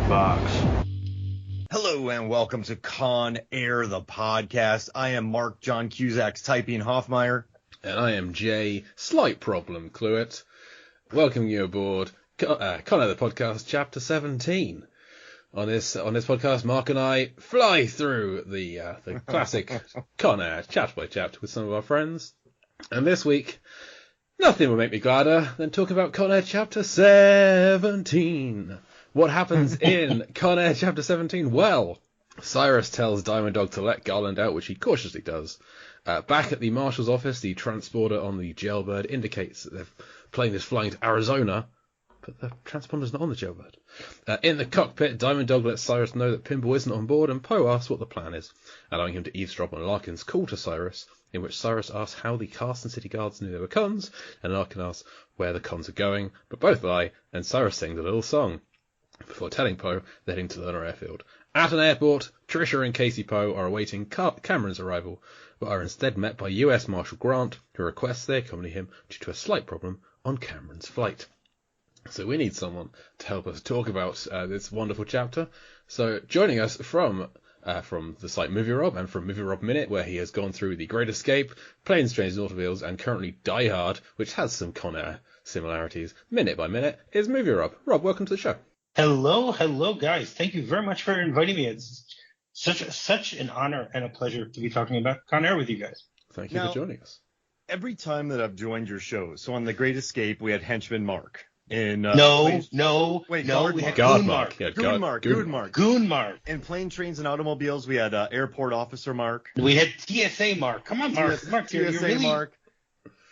box. Hello and welcome to Con Air, the podcast. I am Mark John Cusack's typing Hoffmeyer. And I am Jay, slight problem, Cluett. Welcoming you aboard Con Air, the podcast, chapter 17. On this podcast, Mark and I fly through the classic Con Air, chapter by chapter, with some of our friends. And this week, nothing will make me gladder than talking about Con Air chapter 17. What happens in Con Air chapter 17? Well, Cyrus tells Diamond Dog to let Garland out, which he cautiously does. Back at the marshal's office, the transponder on the jailbird indicates that their plane is flying to Arizona, but the transponder's not on the jailbird. In the cockpit, Diamond Dog lets Cyrus know that Pinball isn't on board, and Poe asks what the plan is, allowing him to eavesdrop on Larkin's call to Cyrus, in which Cyrus asks how the Carson City Guards knew there were cons, and Larkin asks where the cons are going, but both lie, and Cyrus sings a little song before telling Poe they're heading to Lerner Airfield. At an airport, Tricia and Casey Poe are awaiting Cameron's arrival, but are instead met by U.S. Marshal Grant, who requests they accompany him due to a slight problem on Cameron's flight. So we need someone to help us talk about this wonderful chapter. So joining us from the site Movie Rob and from Movie Rob Minute, where he has gone through The Great Escape, Planes, Trains and Automobiles, and currently Die Hard, which has some Con Air similarities, minute by minute, is Movie Rob. Rob, welcome to the show. Hello, guys. Thank you very much for inviting me. It's such an honor and a pleasure to be talking about Con Air with you guys. Thank you for joining us. Every time that I've joined your show, so on The Great Escape, we had Henchman Mark. In we had Goon Mark. Goon Mark. In Plane, Trains, and Automobiles, we had Airport Officer Mark. We had TSA Mark. Come on, Mark. TSA Mark.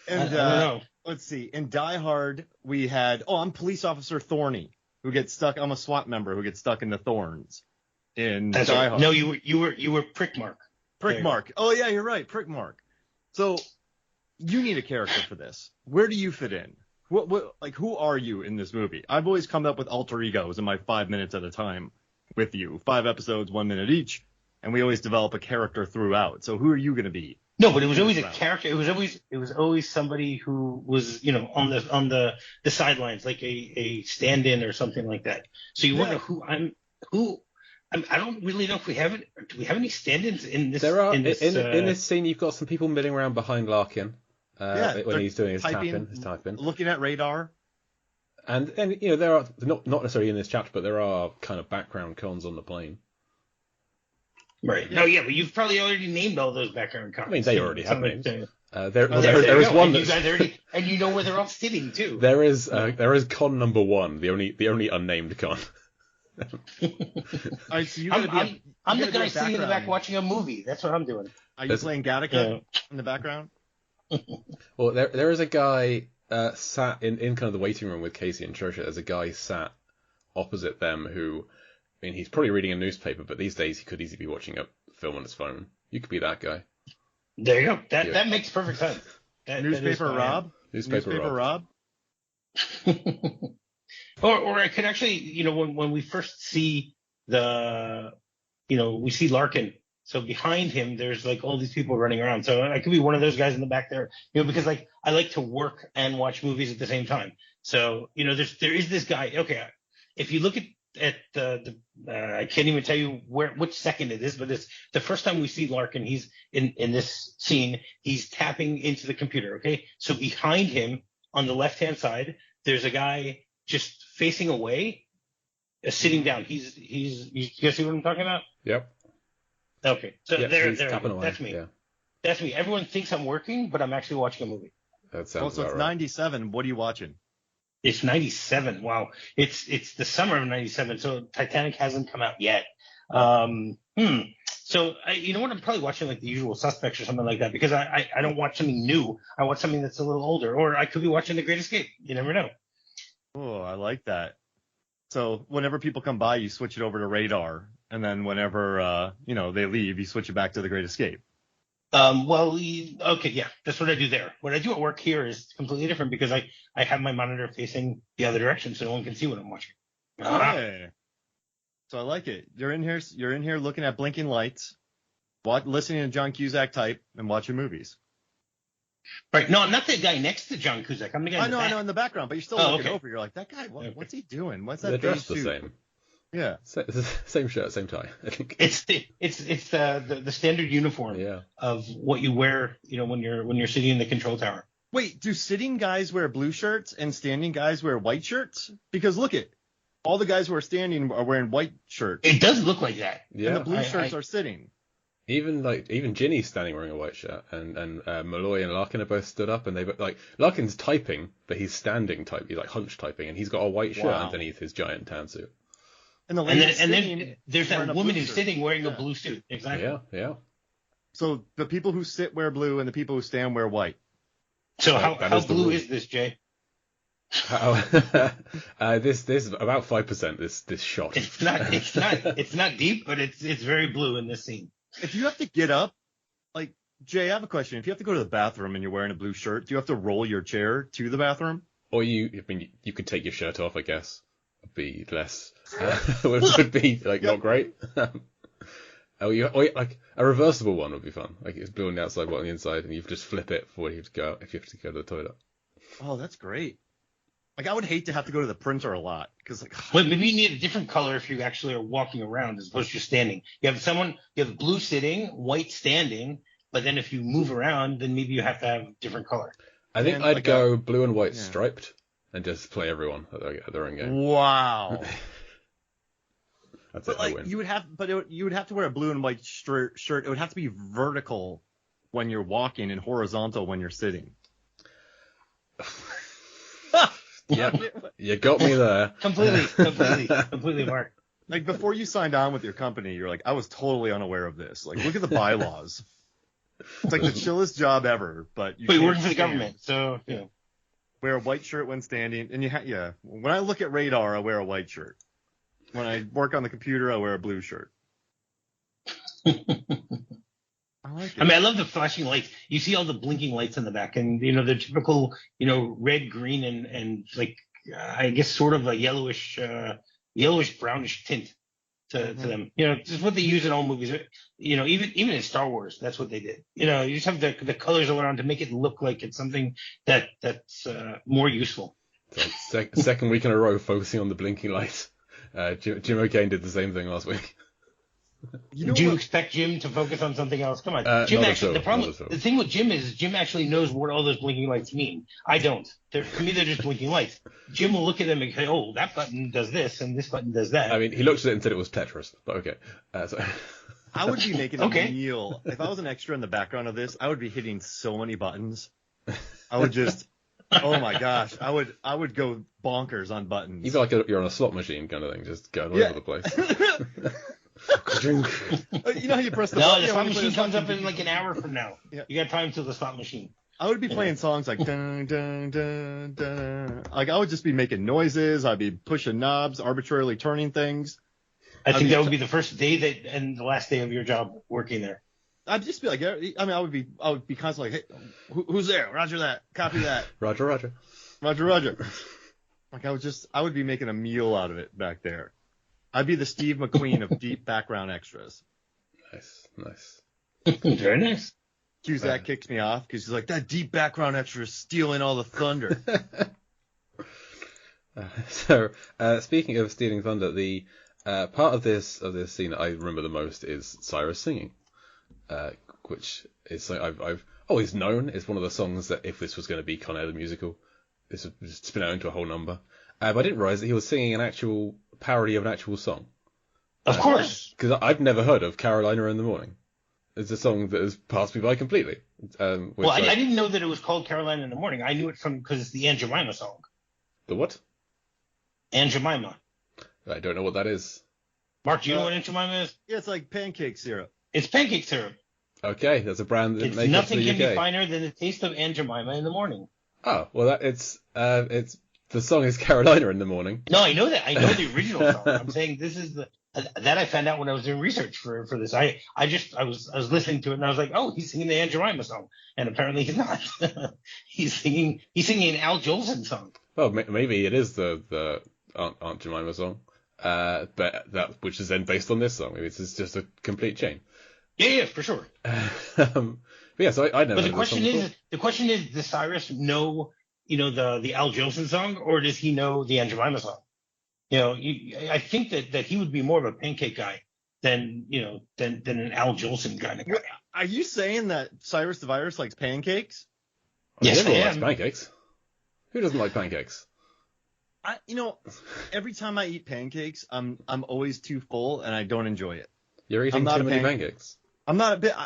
And know. Let's see. In Die Hard, we had I'm Police Officer Thorny, who gets stuck. I'm a SWAT member who gets stuck in the thorns. In That's Die right. Hard. No, you were Prick Mark. Prick Mark. Oh yeah, you're right. Prick Mark. So you need a character for this. Where do you fit in? Who are you in this movie? I've always come up with alter egos in my 5 minutes at a time with you. 5 episodes, 1 minute each, and we always develop a character throughout. So who are you going to be? No, but it was always a character. It was always somebody who was, on the sidelines, like a stand-in or something like that. So you wonder I don't really know if we have it. Do we have any stand-ins in this? There are in this scene. You've got some people milling around behind Larkin. When he's doing his typing, looking at radar, and there are not necessarily in this chapter, but there are kind of background cons on the plane. Right. No, yeah, but you've probably already named all those background cons. I mean, they already have names. There is one and you know where they're all sitting too. There is con number 1, the only unnamed con. I'm the guy sitting in the back watching a movie. That's what I'm doing. Are you playing Gattaca in the background? Well, there is a guy sat in kind of the waiting room with Casey and Tricia. There's a guy sat opposite them who, I mean, he's probably reading a newspaper, but these days he could easily be watching a film on his phone. You could be that guy. There you go. That makes perfect sense. Newspaper Rob? Newspaper Rob? Or I could actually, when we first see we see Larkin. So behind him, there's like all these people running around. So I could be one of those guys in the back there, because like I like to work and watch movies at the same time. So, there is this guy. Okay. If you look at the I can't even tell you which second it is, but it's the first time we see Larkin, he's in this scene, he's tapping into the computer. Okay. So behind him on the left-hand side, there's a guy just facing away, sitting down. You guys see what I'm talking about? Yep. Okay, so there, away. That's me. Yeah. That's me. Everyone thinks I'm working, but I'm actually watching a movie. That sounds so it's right. 97. What are you watching? It's 97. Wow. It's the summer of 97, so Titanic hasn't come out yet. So, you know what? I'm probably watching like The Usual Suspects or something like that, because I don't watch something new. I watch something that's a little older. Or I could be watching The Great Escape. You never know. Oh, I like that. So whenever people come by, you switch it over to radar. And then whenever, they leave, you switch it back to The Great Escape. Okay, yeah, that's what I do there. What I do at work here is completely different, because I have my monitor facing the other direction, so no one can see what I'm watching. Hey. So I like it. You're in here looking at blinking lights, listening to John Cusack type, and watching movies. Right. No, I'm not the guy next to John Cusack. I'm the guy I know in the background, but you're still looking over. You're like, that guy, what's he doing? What's that? They're dressed the same. Yeah. Same shirt, same tie. I think It's the standard uniform of what you wear, when you're sitting in the control tower. Wait, do sitting guys wear blue shirts and standing guys wear white shirts? Because look at all the guys who are standing are wearing white shirts. It does look like that. Yeah. And the blue shirts are sitting. Even Ginny's standing wearing a white shirt, and Malloy and Larkin are both stood up, and they Larkin's typing, but he's standing typing, he's like hunch typing, and he's got a white shirt underneath his giant tan suit. And then there's that woman who's sitting wearing a blue suit. Exactly. Yeah. So the people who sit wear blue, and the people who stand wear white. So how blue is this, Jay? This is about 5%. This shot. It's not deep, but it's very blue in this scene. If you have to get up, like Jay, I have a question. If you have to go to the bathroom and you're wearing a blue shirt, do you have to roll your chair to the bathroom? Or you could take your shirt off, I guess. Would be less. Would be like not great. Like a reversible one would be fun. Like it's blue on the outside, white on the inside, and you just flip it for when you have to go if you have to go to the toilet. Oh, that's great. Like I would hate to have to go to the printer a lot because Well, maybe you need a different color if you actually are walking around as opposed to standing. You have blue sitting, white standing, but then if you move around, then maybe you have to have a different color. I think I'd go blue and white striped and just play everyone at their own game. Wow. That's but it. I win. You would have to wear a blue and white shirt. It would have to be vertical when you're walking and horizontal when you're sitting. Yeah, you got me there. Completely, Mark. Like before you signed on with your company, you're like, I was totally unaware of this. Like, look at the bylaws. It's like the chillest job ever, but you're working for the government, so yeah. Wear a white shirt when standing, and when I look at radar, I wear a white shirt. When I work on the computer, I wear a blue shirt. I like it. I mean, I love the flashing lights. You see all the blinking lights in the back, and the typical, red, green, and like I guess sort of a yellowish brownish tint to them. Just what they use in all movies. Even in Star Wars, that's what they did. You just have the colors all around to make it look like it's something that's more useful. So, second week in a row focusing on the blinking lights. Jim O'Kane did the same thing last week. Do you expect Jim to focus on something else? Come on, Jim. Actually, the thing with Jim is Jim actually knows what all those blinking lights mean. I don't. To me, they're just blinking lights. Jim will look at them and say, "Oh, that button does this, and this button does that." I mean, he looked at it and said it was Tetris, but okay. I would be making a meal if I was an extra in the background of this. I would be hitting so many buttons. I would just. Oh my gosh, I would go bonkers on buttons. You feel like you're on a slot machine kind of thing, just going all over the place. You know how you press the button? The slot machine comes up in like an hour from now. Yeah. You got time till the slot machine. I would be playing songs like dun dun dun dun. Like I would just be making noises. I'd be pushing knobs, arbitrarily turning things. I think that would be the first day and the last day of your job working there. I'd just be like, I would be constantly like, hey, who's there? Roger that. Copy that. Roger. Like I would be making a meal out of it back there. I'd be the Steve McQueen of deep background extras. Nice. Very nice. Cusack kicks me off because he's like, that deep background extra is stealing all the thunder. So, speaking of stealing thunder, the part of this scene that I remember the most is Cyrus singing. Which is like I've always known is one of the songs that if this was going to be Con Air the musical, this would spin out into a whole number. But I didn't realise that he was singing an actual parody of an actual song. Of course. Because I've never heard of Carolina in the Morning. It's a song that has passed me by completely. I didn't know that it was called Carolina in the Morning. I knew it because it's the Aunt Jemima song. The what? Aunt Jemima. I don't know what that is. Mark, do you know what Aunt Jemima is? Yeah, it's like pancake syrup. It's pancake syrup. Okay, that's a brand that makes nothing it to the can UK. be finer than the taste of Aunt Jemima in the morning. Oh, well, it's the song is Carolina in the Morning. No, I know that. I know the original song. I'm saying this is that I found out when I was doing research for this. I was listening to it and I was like, oh, he's singing the Aunt Jemima song, and apparently he's not. he's singing an Al Jolson song. Well, maybe it is the Aunt Jemima song, but that which is then based on this song. Maybe it's just a complete chain. Yeah, for sure. But yeah, so I never. But the question is, does Cyrus know, the Al Jolson song, or does he know the Aunt Jemima song? I think that he would be more of a pancake guy than an Al Jolson kind of guy. Are you saying that Cyrus the Virus likes pancakes? Yes, everyone I likes am. pancakes. Who doesn't like pancakes? Every time I eat pancakes, I'm always too full and I don't enjoy it. You're eating too many pancakes. I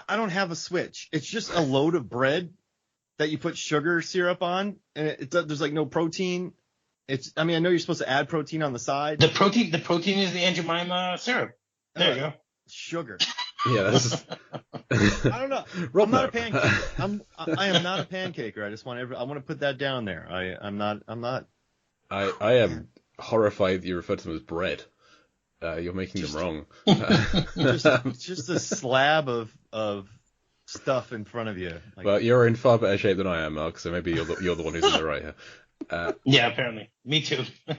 don't have a switch. It's just a load of bread that you put sugar syrup on, and there's like no protein. I know you're supposed to add protein on the side. The protein is the Aunt Jemima syrup. There you go. Sugar. Yeah, that's. I don't know. Rob, I'm not a pancake. I am not a pancaker. I want to put that down there. I'm not. I am horrified that you refer to them as bread. You're making them wrong. just a slab of stuff in front of you. Well, you're in far better shape than I am, Mark. So maybe you're the one who's in the right here. Yeah, apparently. Me too. I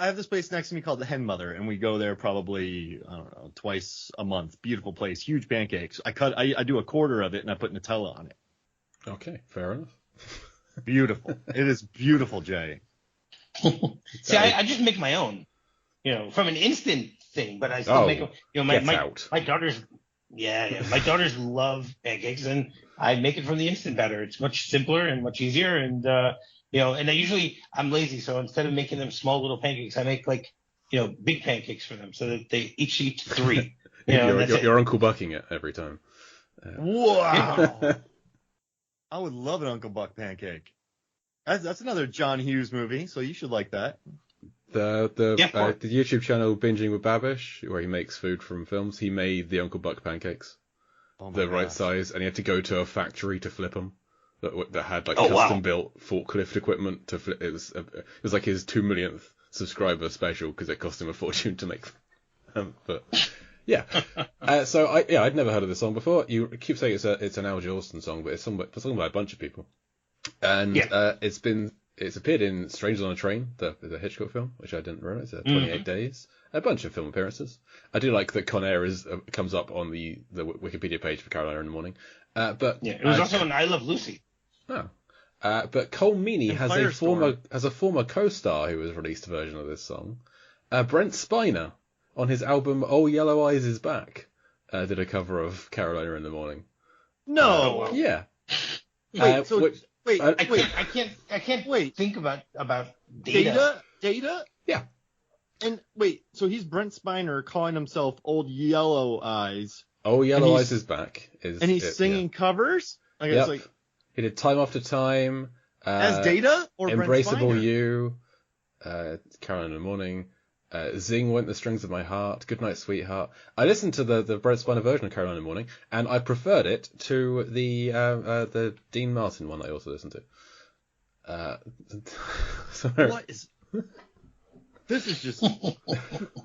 have this place next to me called the Hen Mother, and we go there probably, I don't know, twice a month. Beautiful place, huge pancakes. I do a quarter of it and I put Nutella on it. Okay, fair enough. Beautiful. It is beautiful, Jay. See, I just make my own, from an instant thing, but I still make them. My daughters, my daughters love pancakes, and I make it from the instant batter. It's much simpler and much easier, and and I'm lazy, so instead of making them small little pancakes, I make big pancakes for them, so that they each eat 3. Your Uncle Bucking it every time. Wow. I would love an Uncle Buck pancake. That's another John Hughes movie, so you should like that. The YouTube channel Binging with Babish, where he makes food from films, he made the Uncle Buck pancakes, right size, and he had to go to a factory to flip them that had custom built forklift equipment to flip. It was like his 2 millionth subscriber special because it cost him a fortune to make them. But yeah, so I'd never heard of this song before. You keep saying it's an Al Jolson song, but it's sung by a bunch of people, and it's appeared in Strangers on a Train, the Hitchcock film, which I didn't realize. 28 Days, a bunch of film appearances. I do like that Con Air comes up on the Wikipedia page for Carolina in the Morning. But it was also in I Love Lucy. Oh. But Cole Meany has a former co-star who has released a version of this song. Brent Spiner, on his album Oh Yellow Eyes Is Back, did a cover of Carolina in the Morning. No. Yeah. Wait, I can't think about Data. Data? Yeah. And wait, so he's Brent Spiner calling himself Old Yellow Eyes. Oh Yellow Eyes Is Back. And he's singing covers? He did Time After Time. As Data or Embraceable Brent Spiner? You. Carolina in the Morning. Zing Went the Strings of My Heart. Goodnight Sweetheart. I listened to the Brent Spiner version of Carolina in the Morning, and I preferred it to the Dean Martin one I also listened to. What is... This is just...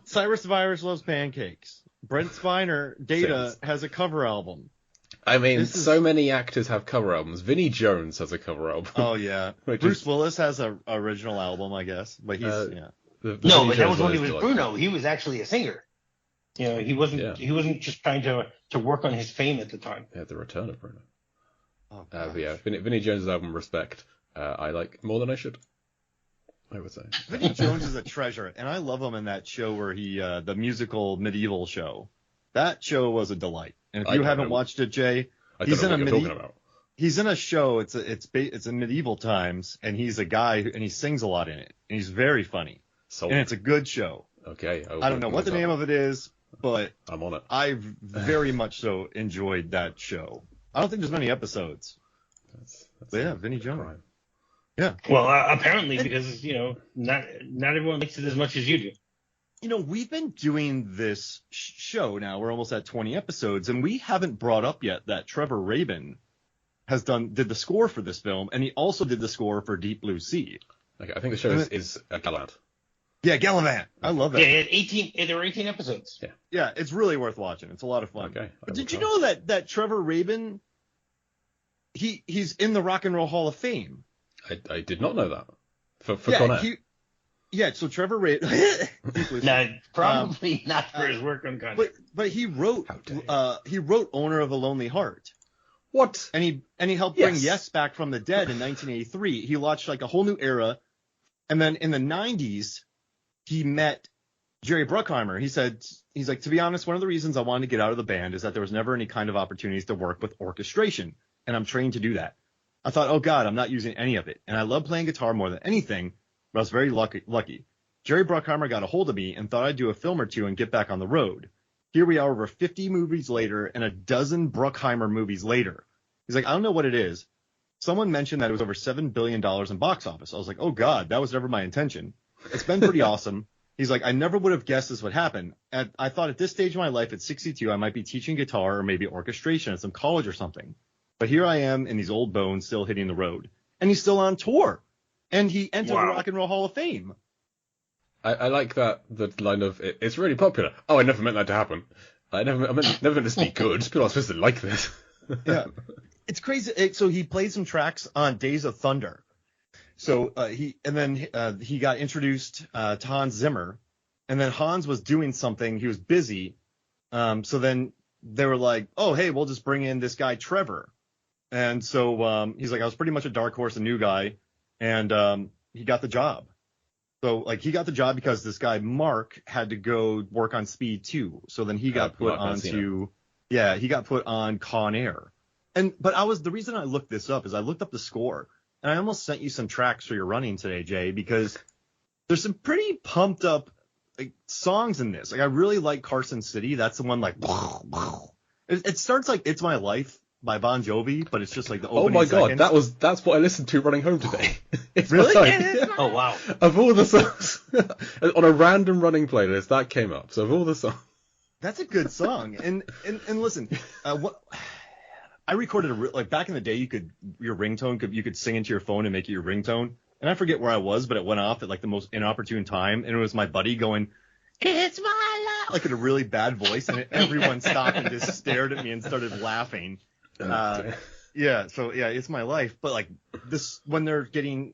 Cyrus the Virus loves pancakes. Brent Spiner, Data, has a cover album. I mean, many actors have cover albums. Vinnie Jones has a cover album. Oh, yeah. Bruce Willis has an original album, I guess. But he's, but that was when he was Bruno. He was actually a singer. He wasn't just trying to work on his fame at the time. Yeah, the return of Bruno. Oh, but yeah, Vinnie Jones' album Respect, I like more than I should, I would say. Vinnie Jones is a treasure, and I love him in that show where he, the musical Medieval show. That show was a delight. And if you haven't watched it, Jay, he's in a show. It's in medieval times, and he's a guy and he sings a lot in it, and he's very funny. And it's a good show. Okay. I don't know what the name of it is, but I'm on it. I very much so enjoyed that show. I don't think there's many episodes. That's Vinnie Jones. Crime. Yeah. Well, apparently because not everyone likes it as much as you do. We've been doing this show now. We're almost at 20 episodes, and we haven't brought up yet that Trevor Rabin did the score for this film, and he also did the score for Deep Blue Sea. Okay, I think the show is Gallant. Yeah, Gallivant. I love that. Yeah, there were 18 episodes. Yeah, it's really worth watching. It's a lot of fun. Okay. But did you know that Trevor Rabin, he's in the Rock and Roll Hall of Fame? I did not know that. For Con Air. So Trevor Rabin. No, probably not for his work on Con Air. But he wrote Owner of a Lonely Heart. What? And he helped bring Yes back from the dead in 1983. He launched like a whole new era. And then in the 90s, he met Jerry Bruckheimer. He's like, to be honest, one of the reasons I wanted to get out of the band is that there was never any kind of opportunities to work with orchestration, and I'm trained to do that. I thought, oh God, I'm not using any of it, and I love playing guitar more than anything, but I was very lucky. Jerry Bruckheimer got a hold of me and thought I'd do a film or two and get back on the road. Here we are over 50 movies later and a dozen Bruckheimer movies later. He's like, I don't know what it is. Someone mentioned that it was over $7 billion in box office. I was like, oh God, that was never my intention. It's been pretty awesome. He's like, I never would have guessed this would happen. And I thought at this stage of my life at 62, I might be teaching guitar or maybe orchestration at some college or something. But here I am in these old bones still hitting the road. And he's still on tour. And he entered the Rock and Roll Hall of Fame. I like that, the line of, it's really popular. Oh, I never meant that to happen. I never meant this to be good. People aren't supposed to like this. Yeah. It's crazy. So he played some tracks on Days of Thunder. So he got introduced to Hans Zimmer, and then Hans was doing something. He was busy. So then they were like, oh, hey, we'll just bring in this guy, Trevor. And so he's like, I was pretty much a dark horse, a new guy, and he got the job. So like he got the job because this guy, Mark, had to go work on Speed 2. So then he got put on Con Air. But the reason I looked this up is I looked up the score. And I almost sent you some tracks for your running today, Jay, because there's some pretty pumped up songs in this. Like I really like Carson City. That's the one like it starts like It's My Life by Bon Jovi, but it's just like the opening. Oh my God, seconds. that's what I listened to running home today. It's Really? Yeah. Oh wow. Of all the songs on a random running playlist that came up. So of all the songs, That's a good song. And listen, what I recorded like back in the day, you could sing into your phone and make it your ringtone. And I forget where I was, but it went off at like the most inopportune time, and it was my buddy going, "It's my life," like in a really bad voice, and everyone stopped and just stared at me and started laughing. Yeah, so yeah, It's My Life. But like this, when they're getting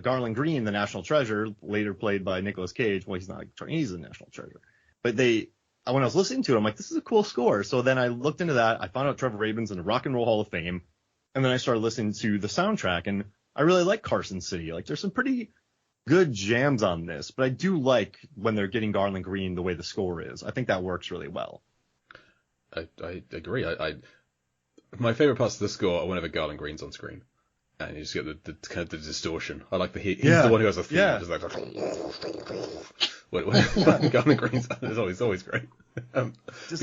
Garland Green, the national treasure, later played by Nicolas Cage. Well, he's not, he's the national treasure. But when I was listening to it, I'm like, this is a cool score. So then I looked into that. I found out Trevor Rabin's in the Rock and Roll Hall of Fame. And then I started listening to the soundtrack. And I really like Carson City. Like, there's some pretty good jams on this. But I do like when they're getting Garland Green the way the score is. I think that works really well. I agree. My favorite parts of the score are whenever Garland Green's on screen. And you just get the kind of the distortion. I like he's the one who has a theme. Yeah. Just like, when Garland Green's on, it's always great. It's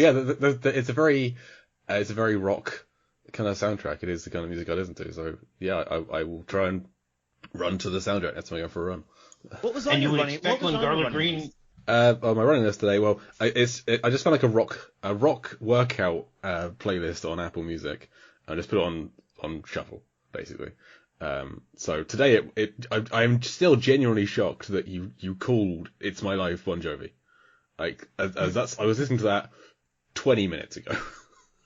a very rock kind of soundtrack. It is the kind of music I listen to. So yeah, I will try and run to the soundtrack next time I go for a run. What was on your running? Expect when Garland Green. On my running list today, well, I just found like a rock workout playlist on Apple Music. I just put it on shuffle, basically. So today I'm still genuinely shocked that you called It's My Life Bon Jovi. Like, I was listening to that 20 minutes ago.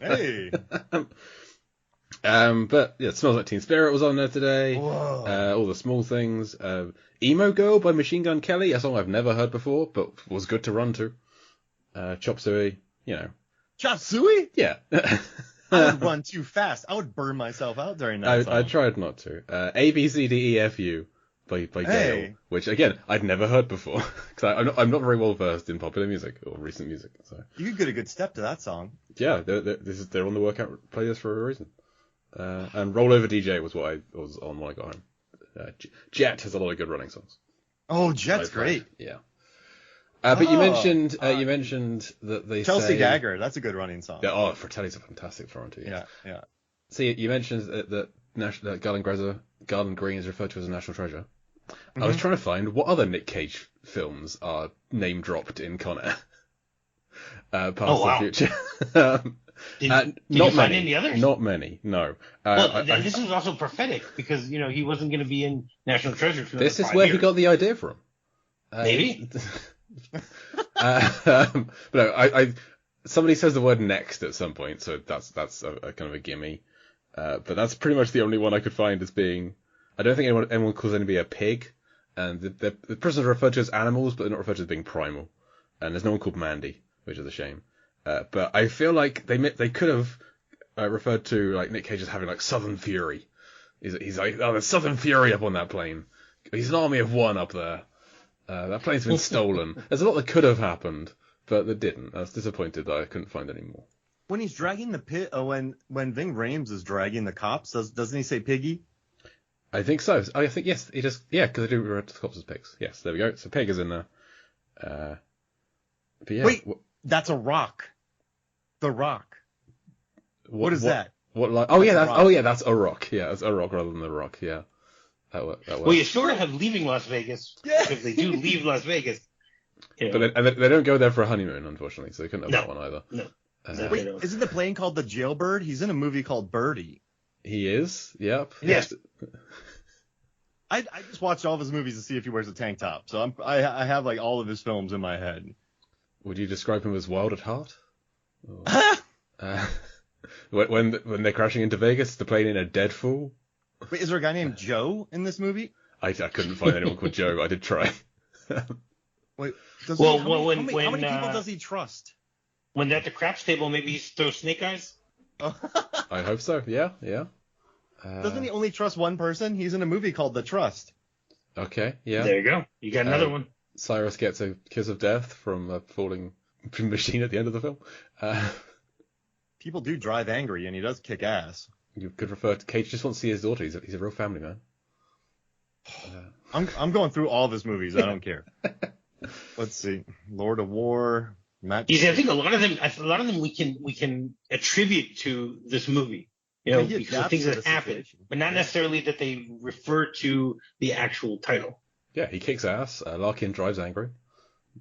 Hey. But yeah, It Smells Like Teen Spirit was on there today. Whoa. All the Small Things. Emo Girl by Machine Gun Kelly, a song I've never heard before, but was good to run to. Chop Suey, Chop Suey? Yeah. I would run too fast. I would burn myself out during that song. I tried not to. ABCDEFU by Gale, which again I'd never heard before because I'm not very well versed in popular music or recent music. So you could get a good step to that song. Yeah, they're on the workout playlist for a reason. And Roll Over DJ was what I was on when I got home. Jet has a lot of good running songs. Oh, Jet's great. Yeah. But you mentioned that they Chelsea say, Dagger. That's a good running song. Yeah, oh, Fratelli's a fantastic foreign too. Yeah. So you mentioned that Garland Green is referred to as a national treasure. Mm-hmm. I was trying to find what other Nick Cage films are name dropped in Con Air. Past and Future. Did you find any others? Not many, no. This was also prophetic because he wasn't going to be in National Treasure for this is where he got the idea from. Maybe. But no, somebody says the word next at some point, so that's a kind of a gimme. But that's pretty much the only one I could find as being. I don't think anyone calls anybody a pig, and the prisoners are referred to as animals, but they're not referred to as being primal. And there's no one called Mandy, which is a shame. But I feel like they could have referred to like Nick Cage as having like Southern Fury. He's like, oh, there's Southern Fury up on that plane. He's an army of one up there. That plane's been stolen. There's a lot that could have happened, but that didn't. I was disappointed that I couldn't find any more. When he's dragging the pit, when Ving Rhames is dragging the cops, doesn't he say piggy? I think so. I think yes. He just because they do refer to the cops as pigs. Yes, there we go. So pig is in there. But yeah. Wait, that's a rock. The Rock. What is that? What like? Oh yeah, that's a rock. Yeah, it's a rock rather than the Rock. Yeah, that works. Well, you sort of have leaving Las Vegas because they do leave Las Vegas. You know. But they don't go there for a honeymoon, unfortunately, so they couldn't have that one either. No. Wait, isn't the plane called the Jailbird? He's in a movie called Birdie. He is. Yep. Yes. I just watched all of his movies to see if he wears a tank top. So I have like all of his films in my head. Would you describe him as wild at heart? When they're crashing into Vegas, the plane in a dead fool. Wait, is there a guy named Joe in this movie? I couldn't find anyone called Joe. I did try. Wait, how many people does he trust? When they're at the craps table, maybe he throws snake eyes? I hope so, yeah. Doesn't he only trust one person? He's in a movie called The Trust. Okay, yeah. There you go. You got another one. Cyrus gets a kiss of death from a falling machine at the end of the film. People do drive angry, and he does kick ass. You could refer to Cage just wants to see his daughter. He's a real family man. I'm going through all of his movies. I don't care. Let's see. Lord of War. I think a lot of them we can attribute to this movie. You know, because of things that happen, but not necessarily that they refer to the actual title. Yeah, he kicks ass. Larkin drives angry.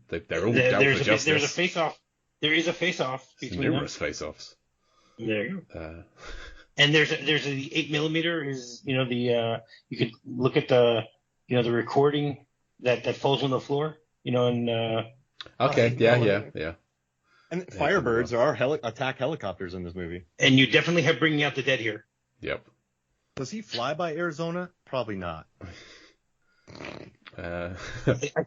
They're all down for justice. There's a face-off. There is a face-off between numerous face-offs. There you go. And there's a 8mm is the you could look at the the recording that falls on the floor and okay yeah. And Firebirds are attack helicopters in this movie. And you definitely have Bringing Out the Dead here. Yep. Does he fly by Arizona? Probably not. I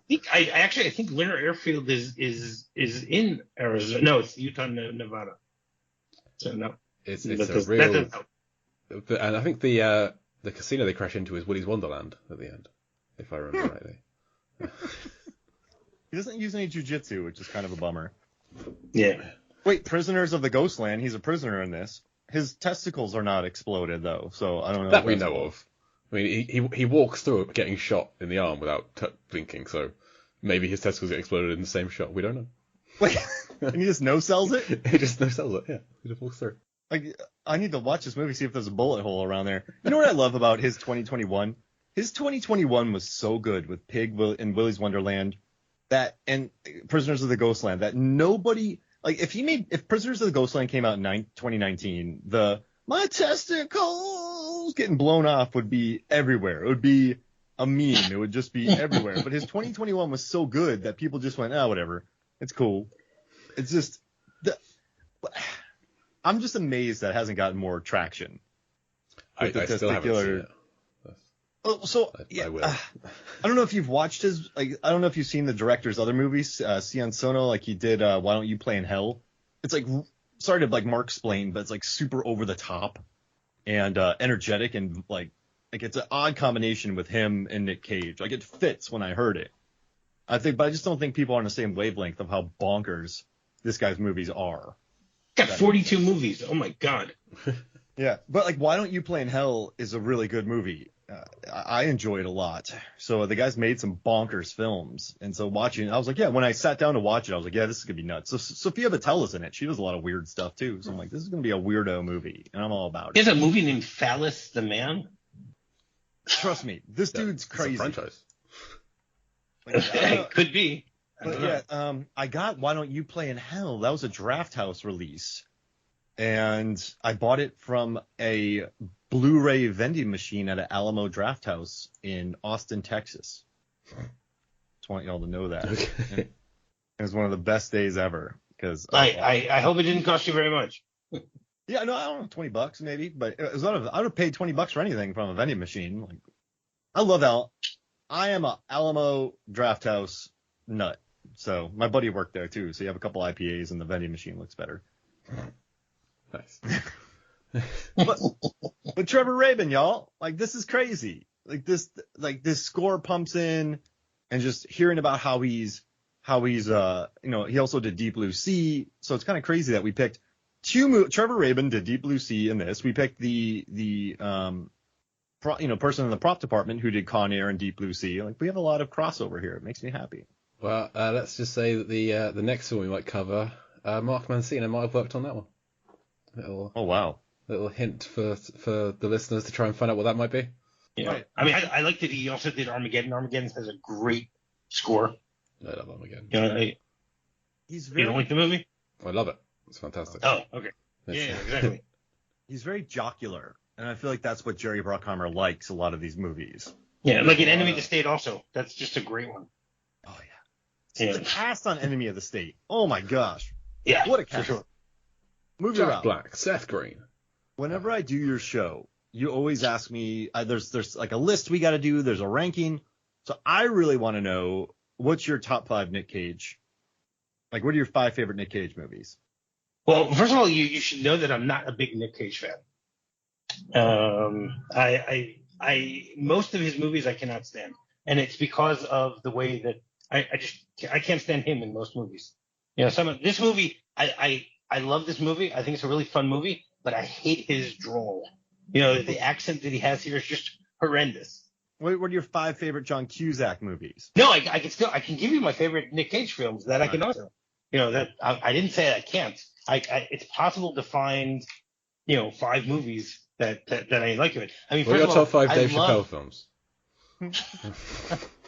think Leonard Airfield is in Arizona. No, it's Utah, Nevada. So no, it's a real. And I think the casino they crash into is Willy's Wonderland at the end, if I remember rightly. He doesn't use any jujitsu, which is kind of a bummer. Yeah. Wait, Prisoners of the Ghostland. He's a prisoner in this. His testicles are not exploded though, so I don't know. That we know of. I mean, he walks through it getting shot in the arm without blinking, so maybe his testicles get exploded in the same shot. We don't know. Wait, and he just no-sells it? He just no-sells it, yeah. He just walks through. Like, I need to watch this movie, see if there's a bullet hole around there. You know what I love about his 2021? His 2021 was so good with Pig and Willy's Wonderland and Prisoners of the Ghostland that nobody, like, if Prisoners of the Ghostland came out in 2019, my testicles getting blown off would be everywhere. It would be a meme. It would just be everywhere. But his 2021 was so good that people just went, whatever. It's cool. It's just, I'm just amazed that it hasn't gotten more traction. I still haven't seen it. Oh, so I will. I don't know if you've watched I don't know if you've seen the director's other movies, Sion Sono, like he did Why Don't You Play in Hell? It's like, sorry to like Mark explain, but it's like super over the top and energetic and like it's an odd combination with him and Nick Cage. Like it fits when I heard it. But I just don't think people are on the same wavelength of how bonkers this guy's movies are. Got 42 movies. Oh my god. Yeah, but like Why Don't You Play in Hell is a really good movie. I enjoy it a lot. So the guy's made some bonkers films, and so watching, I was like, yeah. When I sat down to watch it, I was like, yeah, this is gonna be nuts. So Sophia Boutella in it. She does a lot of weird stuff too. So I'm like, this is gonna be a weirdo movie, and I'm all about it. There's a movie named Phallus the Man. Trust me, this dude's crazy. It's a franchise. It could be. But yeah, I got Why Don't You Play in Hell? That was a Draft House release, and I bought it from a Blu-ray vending machine at an Alamo Draft House in Austin, Texas. Just want y'all to know that. Okay. It was one of the best days ever because I hope it didn't cost you very much. Yeah, no, I don't know, $20 maybe, but it was I would have paid $20 for anything from a vending machine. Like, I love I am a Alamo Draft House nut. So my buddy worked there too. So you have a couple IPAs and the vending machine looks better. Nice. But Trevor Rabin, y'all, like this is crazy. Like this score pumps in and just hearing about how he's he also did Deep Blue Sea, so it's kind of crazy that we picked Trevor Rabin did Deep Blue Sea in this. We picked the person in the prop department who did Con Air and Deep Blue Sea. Like, we have a lot of crossover here. It makes me happy. Well, let's just say that the next film we might cover, Mark Mancino might have worked on that one. Oh wow! Little hint for the listeners to try and find out what that might be. Yeah, right. I mean, I like that he also did Armageddon. Armageddon has a great score. I love Armageddon. You know, you don't like the movie? I love it. It's fantastic. Oh, okay. Yeah, exactly. He's very jocular, and I feel like that's what Jerry Bruckheimer likes a lot of these movies. Yeah, like in Enemy of the State also. That's just a great one. Oh yeah. The cast on Enemy of the State. Oh my gosh. Yeah. What a cast. For sure. Movie Jack route. Black, Seth Green. Whenever I do your show, you always ask me. There's like a list we got to do. There's a ranking. So I really want to know, what's your top 5 Nick Cage? Like, what are your 5 favorite Nick Cage movies? Well, first of all, you should know that I'm not a big Nick Cage fan. I most of his movies I cannot stand, and it's because of the way that I can't stand him in most movies. You know, this movie I love this movie. I think it's a really fun movie, but I hate his drawl. You know, the accent that he has here is just horrendous. What are your 5 favorite John Cusack movies? No, I can give you my favorite Nick Cage films that I can also. You know, that I didn't say I can't. It's possible to find, 5 movies that I like of it. I mean, what are your top 5 Dave Chappelle films?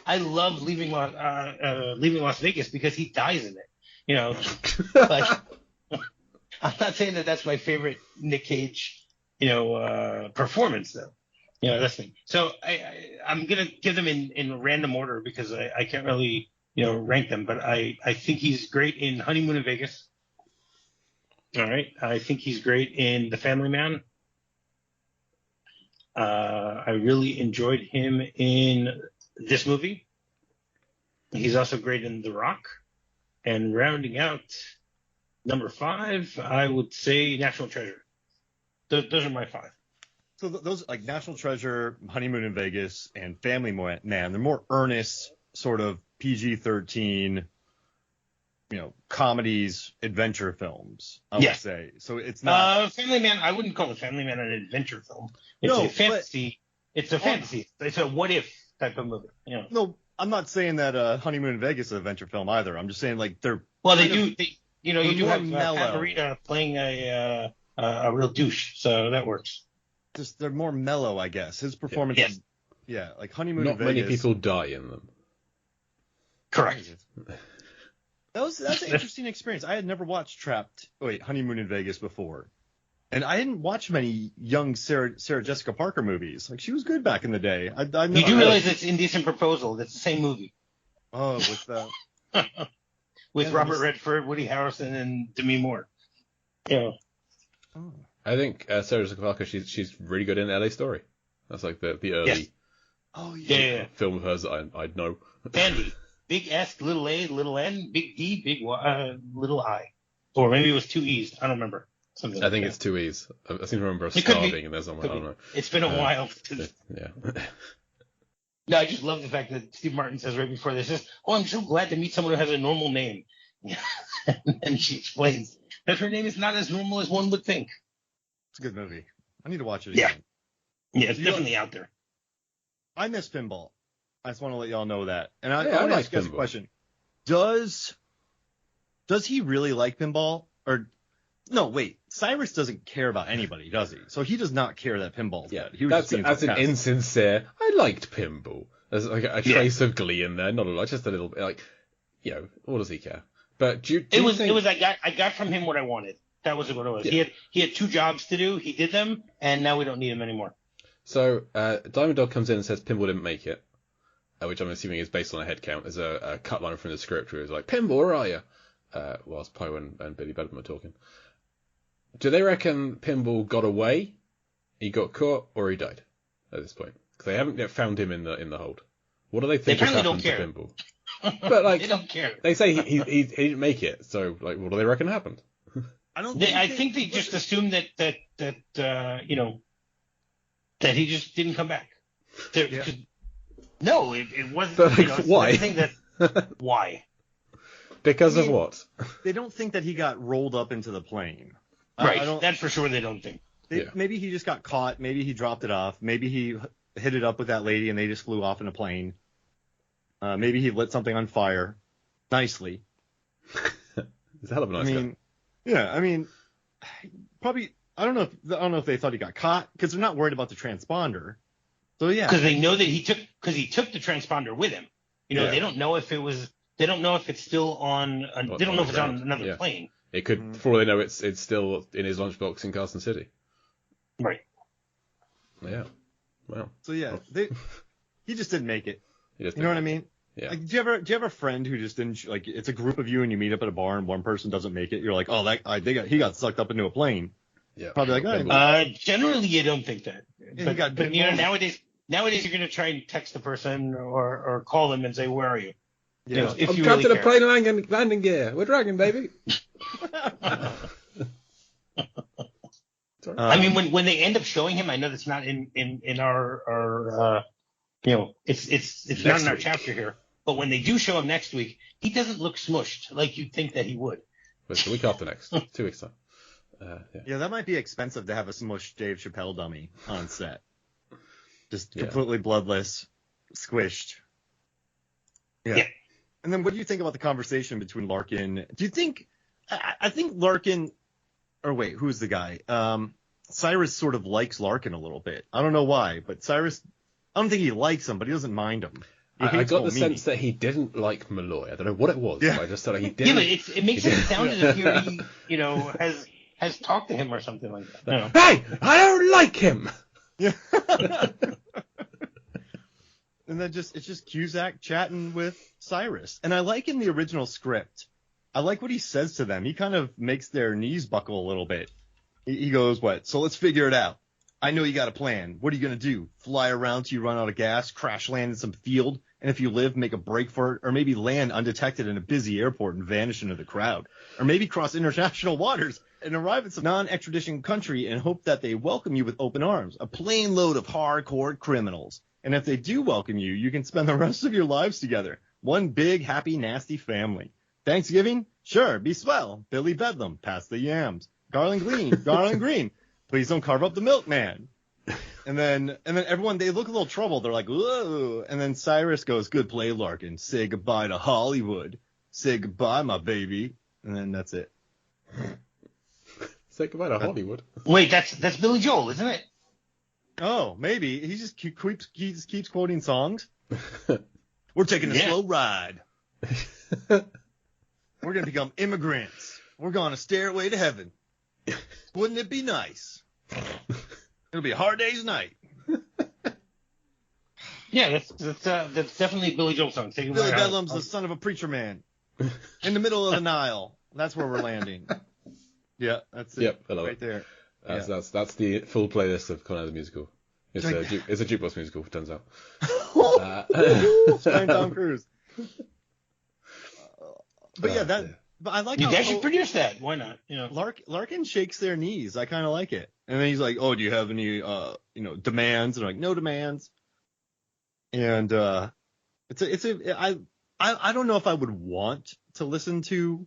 I love Leaving Las Vegas because he dies in it. You know, but I'm not saying that that's my favorite Nick Cage, performance though. You know, that's the thing. So I'm gonna give them in random order because I can't really rank them. But I think he's great in Honeymoon in Vegas. All right, I think he's great in The Family Man. I really enjoyed him in this movie. He's also great in The Rock. And rounding out number 5, I would say National Treasure. Those are my 5. So those, like National Treasure, Honeymoon in Vegas, and Family Man, they're more earnest, sort of PG-13, comedies, adventure films, I would say. So it's not... Family Man, I wouldn't call it Family Man an adventure film. It's a fantasy. It's a fantasy. It's a what-if type of movie. No, I'm not saying that Honeymoon in Vegas is an adventure film either. I'm just saying, like, they're... Well, they do. You do have mellow. Pat Morita playing a real douche, so that works. Just they're more mellow, I guess. His performance is, like Honeymoon in Vegas. Not many people die in them. Correct. That's an interesting experience. I had never watched Honeymoon in Vegas before. And I didn't watch many young Sarah Jessica Parker movies. Like, she was good back in the day. You do realize it's Indecent Proposal. That's the same movie. Oh, with with Robert Redford, Woody Harrelson, and Demi Moore. Yeah. Oh. I think Sarah Jessica Parker, she's really good in LA Story. That's like the early film of hers that I'd know. Andy. Big S, little A, little N, big D, big Y, little I. Or maybe it was 2 E's. I don't remember. I think it's 2 E's. I seem to remember a star being in there somewhere. I don't know. It's been a while. Yeah. No, I just love the fact that Steve Martin says right before this, I'm so glad to meet someone who has a normal name. And she explains that her name is not as normal as one would think. It's a good movie. I need to watch it again. Yeah, it's definitely out there. I miss pinball. I just want to let y'all know that. And I want to like ask you guys a question. Does he really like pinball? Or no, wait. Cyrus doesn't care about anybody, does he? So he does not care that pinball's dead. He was that's an insincere. I liked pinball. There's like a trace of glee in there, not a lot, just a little bit. Like, what does he care? But do you think... It was I got from him what I wanted. That was what it was. Yeah. He had 2 jobs to do. He did them, and now we don't need him anymore. So Diamond Dog comes in and says pinball didn't make it, which I'm assuming is based on a head count. There's a cut line from the script where it's like, Pinball, where are you? Whilst Poe and Billy Bedlam are talking. Do they reckon Pinball got away, he got caught, or he died at this point? Because they haven't yet found him in the hold. What do they think has happened to Pinball? But like, they don't care. They say he didn't make it, so like, what do they reckon happened? I think they just assumed that that he just didn't come back. No, it wasn't. But, like, it's why? the thing that why? Because I of mean, what? They don't think that he got rolled up into the plane. Right. I don't. That's for sure. They don't think. Yeah. Maybe he just got caught. Maybe he dropped it off. Maybe he hit it up with that lady and they just flew off in a plane. Maybe he lit something on fire nicely. He's a hell of a nice guy. Yeah. I mean, probably. I don't know if they thought he got caught because they're not worried about the transponder. So yeah. Because they know that he took the transponder with him. Yeah. They don't know if it was. They don't know if it's still on. They don't know if it's on another plane. It could, for all they know, it's still in his lunchbox in Carson City. Right. Yeah. Well. So yeah, he just didn't make it. You know what I mean? Yeah. Like, do you have a friend who just didn't like? It's a group of you and you meet up at a bar and one person doesn't make it. You're like, oh, he got sucked up into a plane. Yeah. Probably like, generally you don't think that. But nowadays you're gonna try and text the person or call them and say, where are you? Yeah. If I'm you trapped really in a care. plane landing gear. We're dragging, baby. I mean, when they end up showing him, I know that's not in our it's not in our chapter here. But when they do show him next week, he doesn't look smushed like you'd think that he would. But it's the week after next, 2 weeks time. Yeah, that might be expensive to have a smushed Dave Chappelle dummy on set. Just completely bloodless, squished. Yeah. And then what do you think about the conversation between Larkin? Do you think, I think Larkin, or wait, who's the guy? Cyrus sort of likes Larkin a little bit. I don't know why, but Cyrus, I don't think he likes him, but he doesn't mind him. I got the sense that he didn't like Malloy. I don't know what it was. Yeah. But I just felt like he didn't. Yeah, but it makes it sound as if he, has talked to him or something like that. Hey, I don't like him. Yeah. And then it's just Cusack chatting with Cyrus. And I like in the original script, I like what he says to them. He kind of makes their knees buckle a little bit. He goes, what? So let's figure it out. I know you got a plan. What are you going to do? Fly around till you run out of gas, crash land in some field, and if you live, make a break for it, or maybe land undetected in a busy airport and vanish into the crowd. Or maybe cross international waters and arrive at some non-extradition country and hope that they welcome you with open arms. A plane load of hardcore criminals. And if they do welcome you, you can spend the rest of your lives together. One big, happy, nasty family. Thanksgiving? Sure, be swell. Billy Bedlam, pass the yams. Garland Green. Please don't carve up the milkman. And then everyone, they look a little troubled. They're like, whoa. And then Cyrus goes, good play, Larkin. Say goodbye to Hollywood. Say goodbye, my baby. And then that's it. Say goodbye to Hollywood. Wait, that's Billy Joel, isn't it? Oh, maybe. He just keeps quoting songs. We're taking a slow ride. We're going to become immigrants. We're going a stairway to heaven. Wouldn't it be nice? It'll be a hard day's night. Yeah, that's definitely a Billy Joel song. Billy Bedlam's the son of a preacher man. In the middle of the Nile. That's where we're landing. Yeah, that's it. Yep, I love right it. there. That's the full playlist of Con Air the Musical. It's a jukebox musical, it turns out. Starring Tom Cruise. But I like you how guys should produce that. Why not? Larkin shakes their knees. I kind of like it. And then he's like, "Oh, do you have any demands?" And I'm like, "No demands." And I don't know if I would want to listen to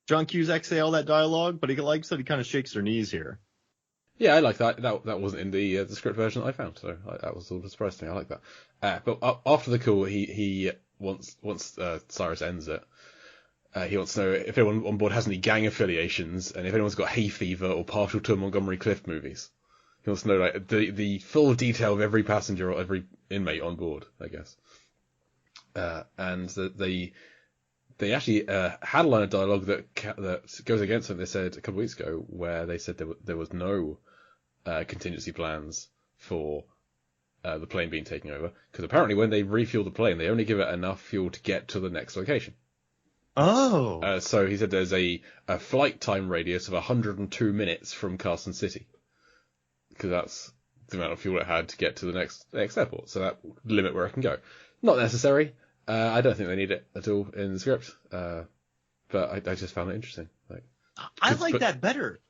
John Cusack say all that dialogue, but like I said, he kind of shakes their knees here. Yeah, I like that. That wasn't in the script version that I found, so that was a surprise to me. I like that. But after the call, he once Cyrus ends it, he wants to know if anyone on board has any gang affiliations and if anyone's got Hayfever or partial to Montgomery Clift movies. He wants to know like the full detail of every passenger or every inmate on board, I guess. And they actually had a line of dialogue that goes against what they said a couple of weeks ago, where they said there was no contingency plans for the plane being taken over, because apparently when they refuel the plane, they only give it enough fuel to get to the next location. Oh. So he said there's a flight time radius of 102 minutes from Carson City, because that's the amount of fuel it had to get to the next airport. So that would limit where it can go. Not necessary. I don't think they need it at all in the script, but I just found it interesting. I like that better,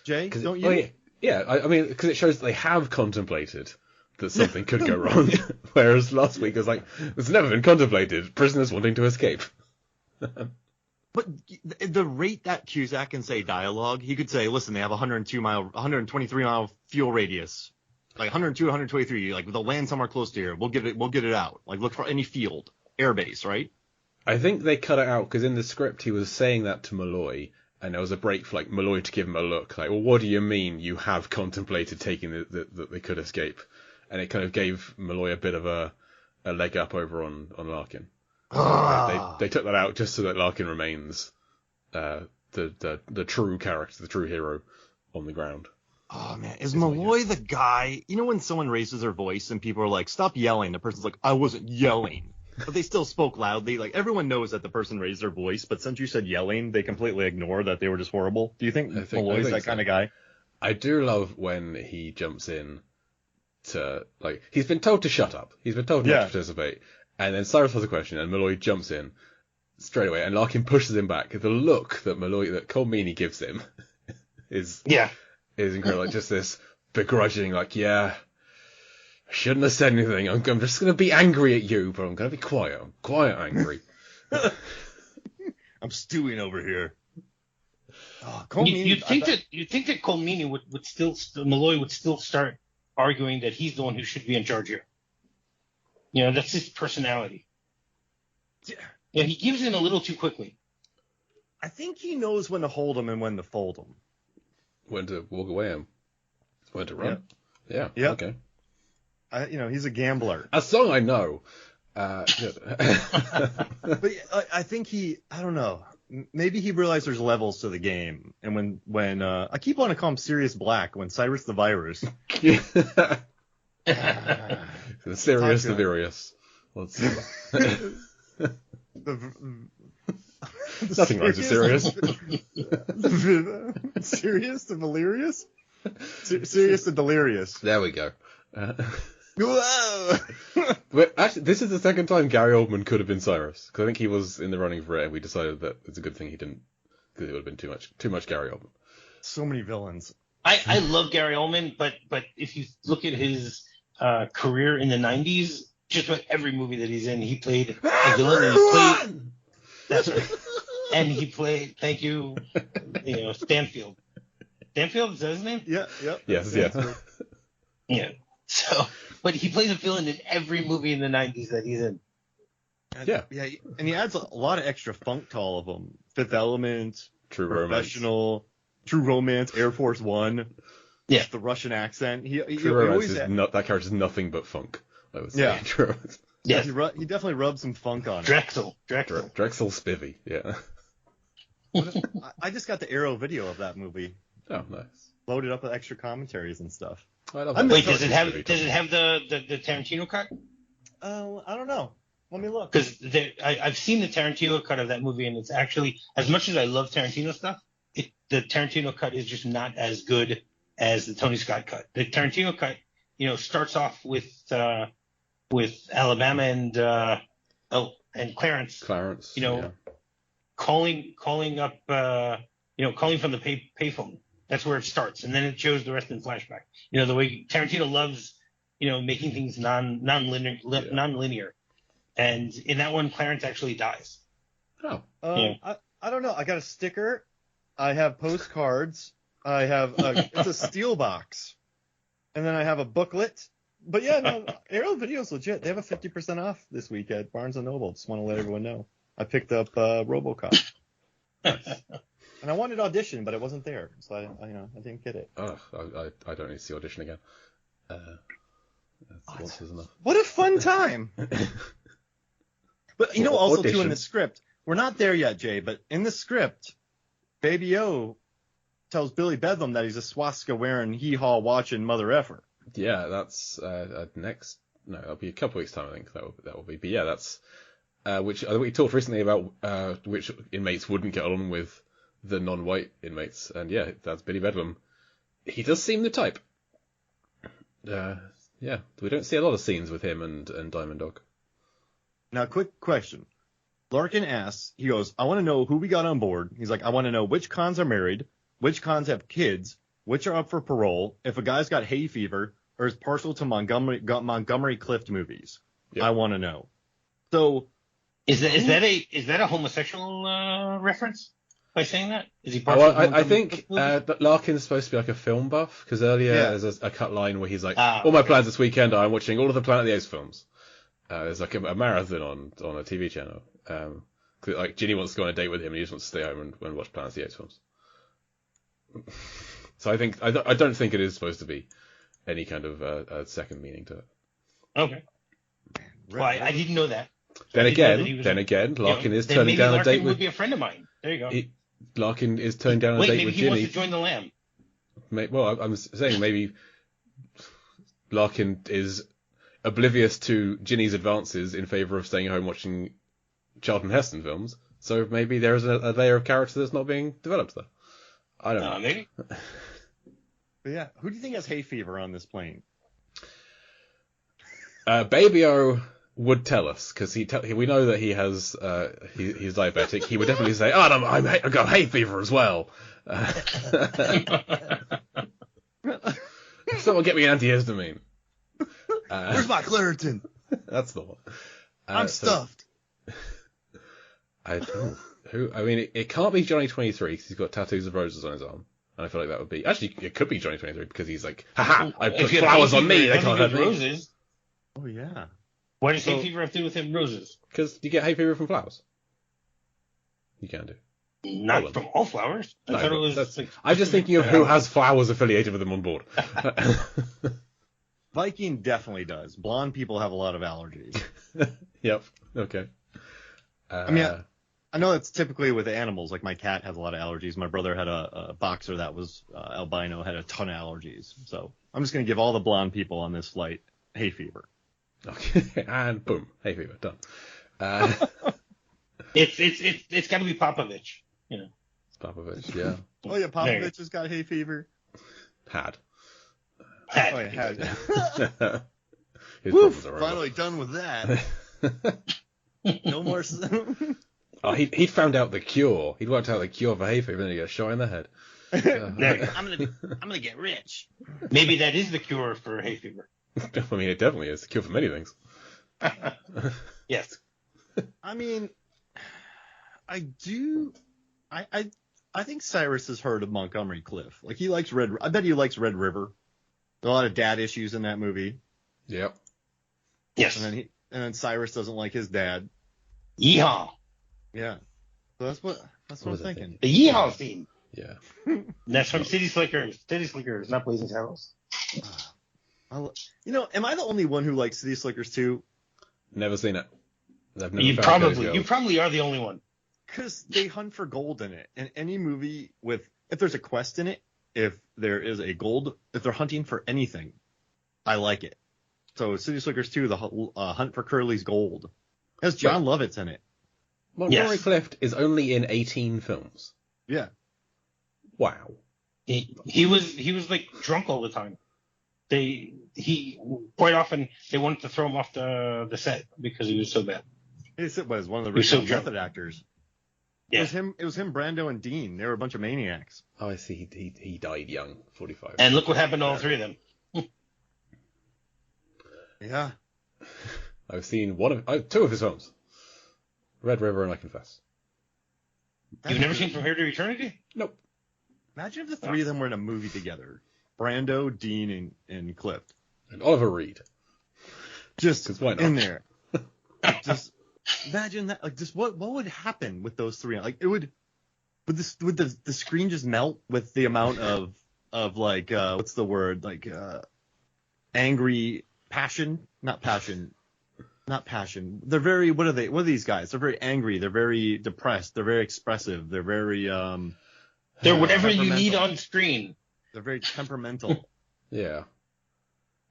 Jay. Don't you? I mean, because it shows that they have contemplated that something could go wrong. Whereas last week it was like, it's never been contemplated. Prisoners wanting to escape. But the rate that Cusack can say dialogue, he could say, listen, they have 123 mile fuel radius. Like 102, 123, like they'll land somewhere close to here. We'll get it out. Like look for any field, airbase, right? I think they cut it out because in the script he was saying that to Malloy, and there was a break for like Malloy to give him a look, like, well, what do you mean you have contemplated taking that they could escape? And it kind of gave Malloy a bit of a leg up over on Larkin. They took that out just so that Larkin remains the true character, the true hero on the ground. Oh man, is Malloy the guy? You know when someone raises their voice and people are like, "Stop yelling." The person's like, "I wasn't yelling," but they still spoke loudly. Like everyone knows that the person raised their voice, but since you said yelling, they completely ignore that they were just horrible. Do you think Malloy's that kind of guy? I do love when he jumps in to, like, he's been told to shut up. He's been told not to participate, and then Cyrus has a question, and Malloy jumps in straight away, and Larkin pushes him back. The look that Cole Meany gives him is incredible. Like, just this begrudging, like, yeah, I shouldn't have said anything. I'm just going to be angry at you, but I'm going to be quiet. I'm quiet angry. I'm stewing over here. Oh, you'd think that Cole Meany Malloy would still start arguing that he's the one who should be in charge here. You know, that's his personality. Yeah, he gives in a little too quickly. I think he knows when to hold him and when to fold him. When to walk away and when to run. Yeah. Okay. He's a gambler. A song I know. But I think I don't know. Maybe he realized there's levels to the game. And when I keep wanting to call him Sirius Black, when Cyrus the Virus. The Sirius the Virus. Let's see. Nothing rhymes with Sirius. Sirius the Valerius? Sirius the Delirious. There we go. Whoa! But actually, this is the second time Gary Oldman could have been Cyrus, because I think he was in the running for it, and we decided that it's a good thing he didn't, because it would have been too much Gary Oldman. So many villains. I love Gary Oldman, but if you look at his career in the 90s, just about every movie that he's in, he played a villain. That's right. And he played, thank you, Stanfield. Stanfield, is that his name? Yeah, yep. Yes, yeah. So, but he plays a villain in every movie in the 90s that he's in. Yeah, and he adds a lot of extra funk to all of them. Fifth Element, True Professional, Romance. True Romance, Air Force One. Yeah. The Russian accent. True Romance that character's nothing but funk, I would say. Yeah. True Romance. Yeah, he definitely rubs some funk on it. Drexel Spivvy, yeah. I just got the Arrow video of that movie. Oh, nice. Loaded up with extra commentaries and stuff. I love that. Wait, does it have the Tarantino cut? I don't know. Let me look. Because I've seen the Tarantino cut of that movie, and it's actually, as much as I love Tarantino stuff, the Tarantino cut is just not as good as the Tony Scott cut. The Tarantino cut, starts off with Alabama and Clarence. Calling up, calling from the payphone. That's where it starts, and then it shows the rest in flashback. The way Tarantino loves, making things non-linear. And in that one, Clarence actually dies. Oh. I don't know. I got a sticker. I have postcards. I have it's a steel box, and then I have a booklet. But yeah, no, Arrow Video's legit. They have a 50% off this week at Barnes & Noble. Just want to let everyone know. I picked up RoboCop. And I wanted Audition, but it wasn't there, so I didn't get it. Oh, I don't need to see Audition again. Once is enough. What a fun time! But also Audition. Too, in the script, we're not there yet, Jay. But in the script, Baby O tells Billy Bedlam that he's a swastika wearing, hee-haw watching mother effer. Yeah, that's next. No, that'll be a couple weeks time. I think that will be. But yeah, that's which we talked recently about which inmates wouldn't get along with the non-white inmates, and yeah, that's Billy Bedlam. He does seem the type. Yeah, we don't see a lot of scenes with him and Diamond Dog. Now, quick question. Larkin asks, he goes, I want to know who we got on board. He's like, I want to know which cons are married, which cons have kids, which are up for parole. If a guy's got hay fever, or is partial to Montgomery Clift movies. Yep. I want to know. So Is that a homosexual reference by saying that? Is he Oh, partial? I think that Larkin's supposed to be like a film buff, because earlier there's a cut line where he's like, all my plans this weekend are I'm watching all of the Planet of the Apes films. There's like a marathon on a TV channel. Like Ginny wants to go on a date with him and he just wants to stay home and watch Planet of the Apes films. So I don't think it is supposed to be any kind of a second meaning to it. Okay. Well, I didn't know that. Then again, Larkin is turning down a date with. Would be a friend of mine. There you go. Larkin is turning down a date with Ginny. Maybe he wants to join the Lamb. Well, I'm saying maybe Larkin is oblivious to Ginny's advances in favour of staying home watching Charlton Heston films. So maybe there is a layer of character that's not being developed there. I don't know. Maybe. But yeah, who do you think has hay fever on this plane? Baby-O would tell us, because we know that he has he's diabetic. He would definitely say, I've got hay fever as well. Someone get me an antihistamine. Where's my Claritin? That's the one. I'm stuffed. I mean, it can't be Johnny 23 because he's got tattoos of roses on his arm. And I feel like that would be... Actually, it could be Johnny 23 because he's like, haha, I put flowers on me, they can't hurt me. Roses. Oh, yeah. Why does hay fever have to do with him roses? Because you get hay fever from flowers. You can do. Not from all flowers. I thought it was... I'm just thinking of who has flowers affiliated with them on board. Viking definitely does. Blonde people have a lot of allergies. Yep. Okay. I mean, I know it's typically with animals. Like my cat has a lot of allergies. My brother had a boxer that was albino, had a ton of allergies. So I'm just going to give all the blonde people on this flight hay fever. Okay. And boom, hay fever done. It's got to be Popovich. You know. Popovich, yeah. Oh yeah, Popovich has got hay fever. Had. Oh, yeah, had. Woo, finally done with that. No more. He'd found out the cure. He'd worked out the cure for hay fever, and then he got shot in the head. I'm gonna get rich. Maybe that is the cure for hay fever. I mean, it definitely is the cure for many things. Yes. I mean, I do. I think Cyrus has heard of Montgomery Clift. Like he likes I bet he likes Red River. There's a lot of dad issues in that movie. Yep. Yes. And then Cyrus doesn't like his dad. Yeehaw. Yeah. So that's what I'm thinking. The yeehaw theme. Yeah. That's from City Slickers. City Slickers, not Blazing Saddles. Am I the only one who likes City Slickers too? Never seen it. You probably are the only one. Because they hunt for gold in it. And any movie if there's a quest in it, if there is a gold, if they're hunting for anything, I like it. So City Slickers 2, the Hunt for Curly's Gold. It has John Lovitz in it. Montgomery Clift is only in 18 films. Yeah. Wow. He was like drunk all the time. Quite often they wanted to throw him off the set because he was so bad. He was one of the original method actors. Yeah. It was him, Brando, and Dean. They were a bunch of maniacs. Oh, I see. He died young, 45. And look what happened to all three of them. Yeah. I've seen two of his films. Red River and I Confess. You've never seen From Here to Eternity? Nope. Imagine if the three of them were in a movie together. Brando, Dean, and Clift. And Oliver Reed. Just why not? in there. Just imagine that. Like, just what would happen with those three? Like, it would the screen just melt with the amount of like what's the word, like angry passion? Not passion. They're very, what are these guys? They're very angry. They're very depressed. They're very expressive. They're very they're whatever you need on screen. They're very temperamental. Yeah.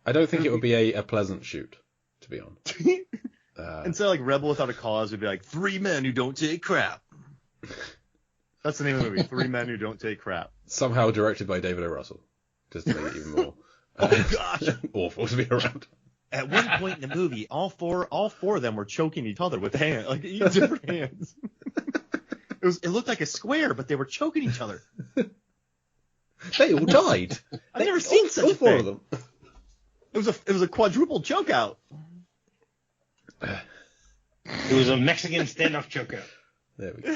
I don't think it would be a pleasant shoot, to be honest. Instead of like Rebel Without a Cause, would be like 3 men who don't take crap. That's the name of the movie. 3 men who don't take crap. Somehow directed by David O. Russell. Just to make it even more oh gosh, awful to be around. At one point in the movie, all four of them were choking each other with hands, like different hands. It looked like a square, but they were choking each other. They all died. I've never seen such a four thing. of them. It was a quadruple choke out. It was a Mexican standoff chokeout. There we go.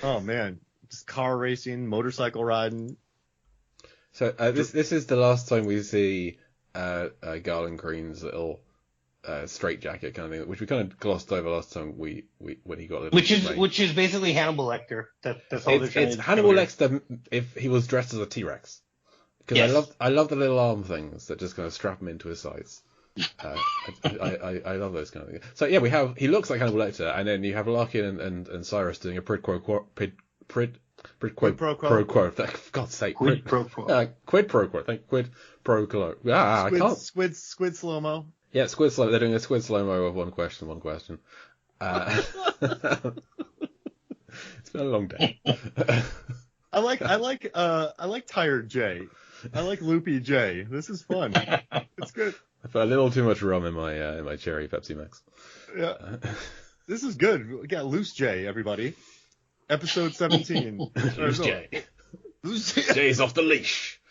Oh man, just car racing, motorcycle riding. So this is the last time we see Garland Green's little straight jacket kind of thing, which we kind of glossed over last time when he got a little which is basically Hannibal Lecter. That's all they're trying it's to Hannibal do. Lecter if he was dressed as a T-Rex. Because Yes. I love the little arm things that just kind of strap him into his sides. I love those kind of things. So yeah, he looks like Hannibal Lecter, and then you have Larkin and Cyrus doing a quid pro quo. For God's sake, Quid pro quo. Quid pro quo. Quid pro quo. I can't. Squid slow mo. Yeah, squid slow. They're doing a squid slow mo of one question. It's been a long day. I like Tired J. I like Loopy J. This is fun. It's good. I put a little too much rum in my cherry Pepsi Max. Yeah. This is good. We got Loose J, everybody. Episode 17. Loose J. Loose J. Jay's off the leash.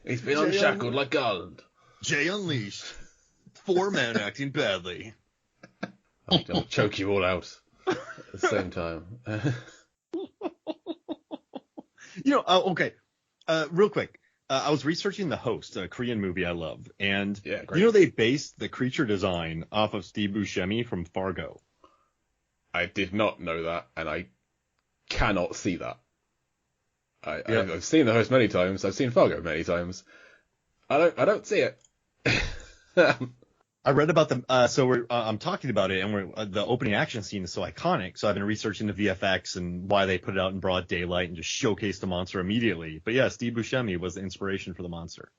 He's been unshackled like Garland. J Unleashed. 4 men acting badly. I'll choke you all out at the same time. Okay. Real quick. I was researching The Host, a Korean movie I love, and great. they based the creature design off of Steve Buscemi from Fargo. I did not know that, and I cannot see that. I've seen The Host many times. I've seen Fargo many times. I don't see it. I read about the so I'm talking about it, and the opening action scene is so iconic. So I've been researching the VFX and why they put it out in broad daylight and just showcase the monster immediately. But yeah, Steve Buscemi was the inspiration for the monster.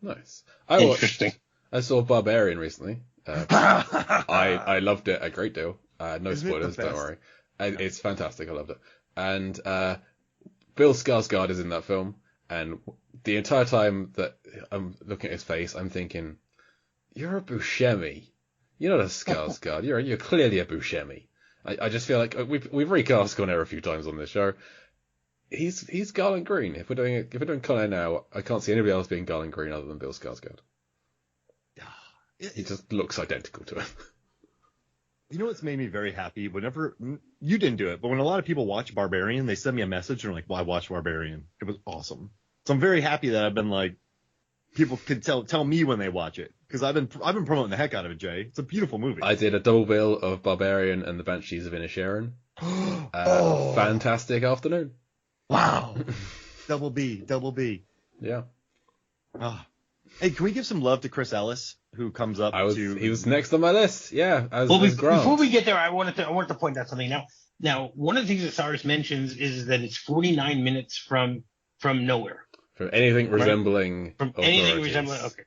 Nice. Interesting. I saw Barbarian recently. I loved it a great deal. No spoilers, don't worry. It's fantastic. I loved it. And Bill Skarsgård is in that film, and the entire time that I'm looking at his face, I'm thinking, you're a Buscemi. You're not a Skarsgård. You're clearly a Buscemi. I just feel like we've recast Con Air a few times on this show. He's Garland Green. If we're doing Con Air now, I can't see anybody else being Garland Green other than Bill Skarsgård. He just looks identical to him. You know what's made me very happy? Whenever you didn't do it, but when a lot of people watch Barbarian, they send me a message and they're like, "Well, I watched Barbarian. It was awesome." So I'm very happy that I've been like, people can tell me when they watch it, because I've been promoting the heck out of it, Jay. It's a beautiful movie. I did a double bill of Barbarian and The Banshees of Inisherin. Fantastic afternoon. Wow. Double B. Yeah. Hey, can we give some love to Chris Ellis, who comes up he was next on my list. Yeah. Before we get there, I wanted to point out something. Now, one of the things that Cyrus mentions is that it's 49 minutes from nowhere. From anything resembling. From anything resembling. Okay.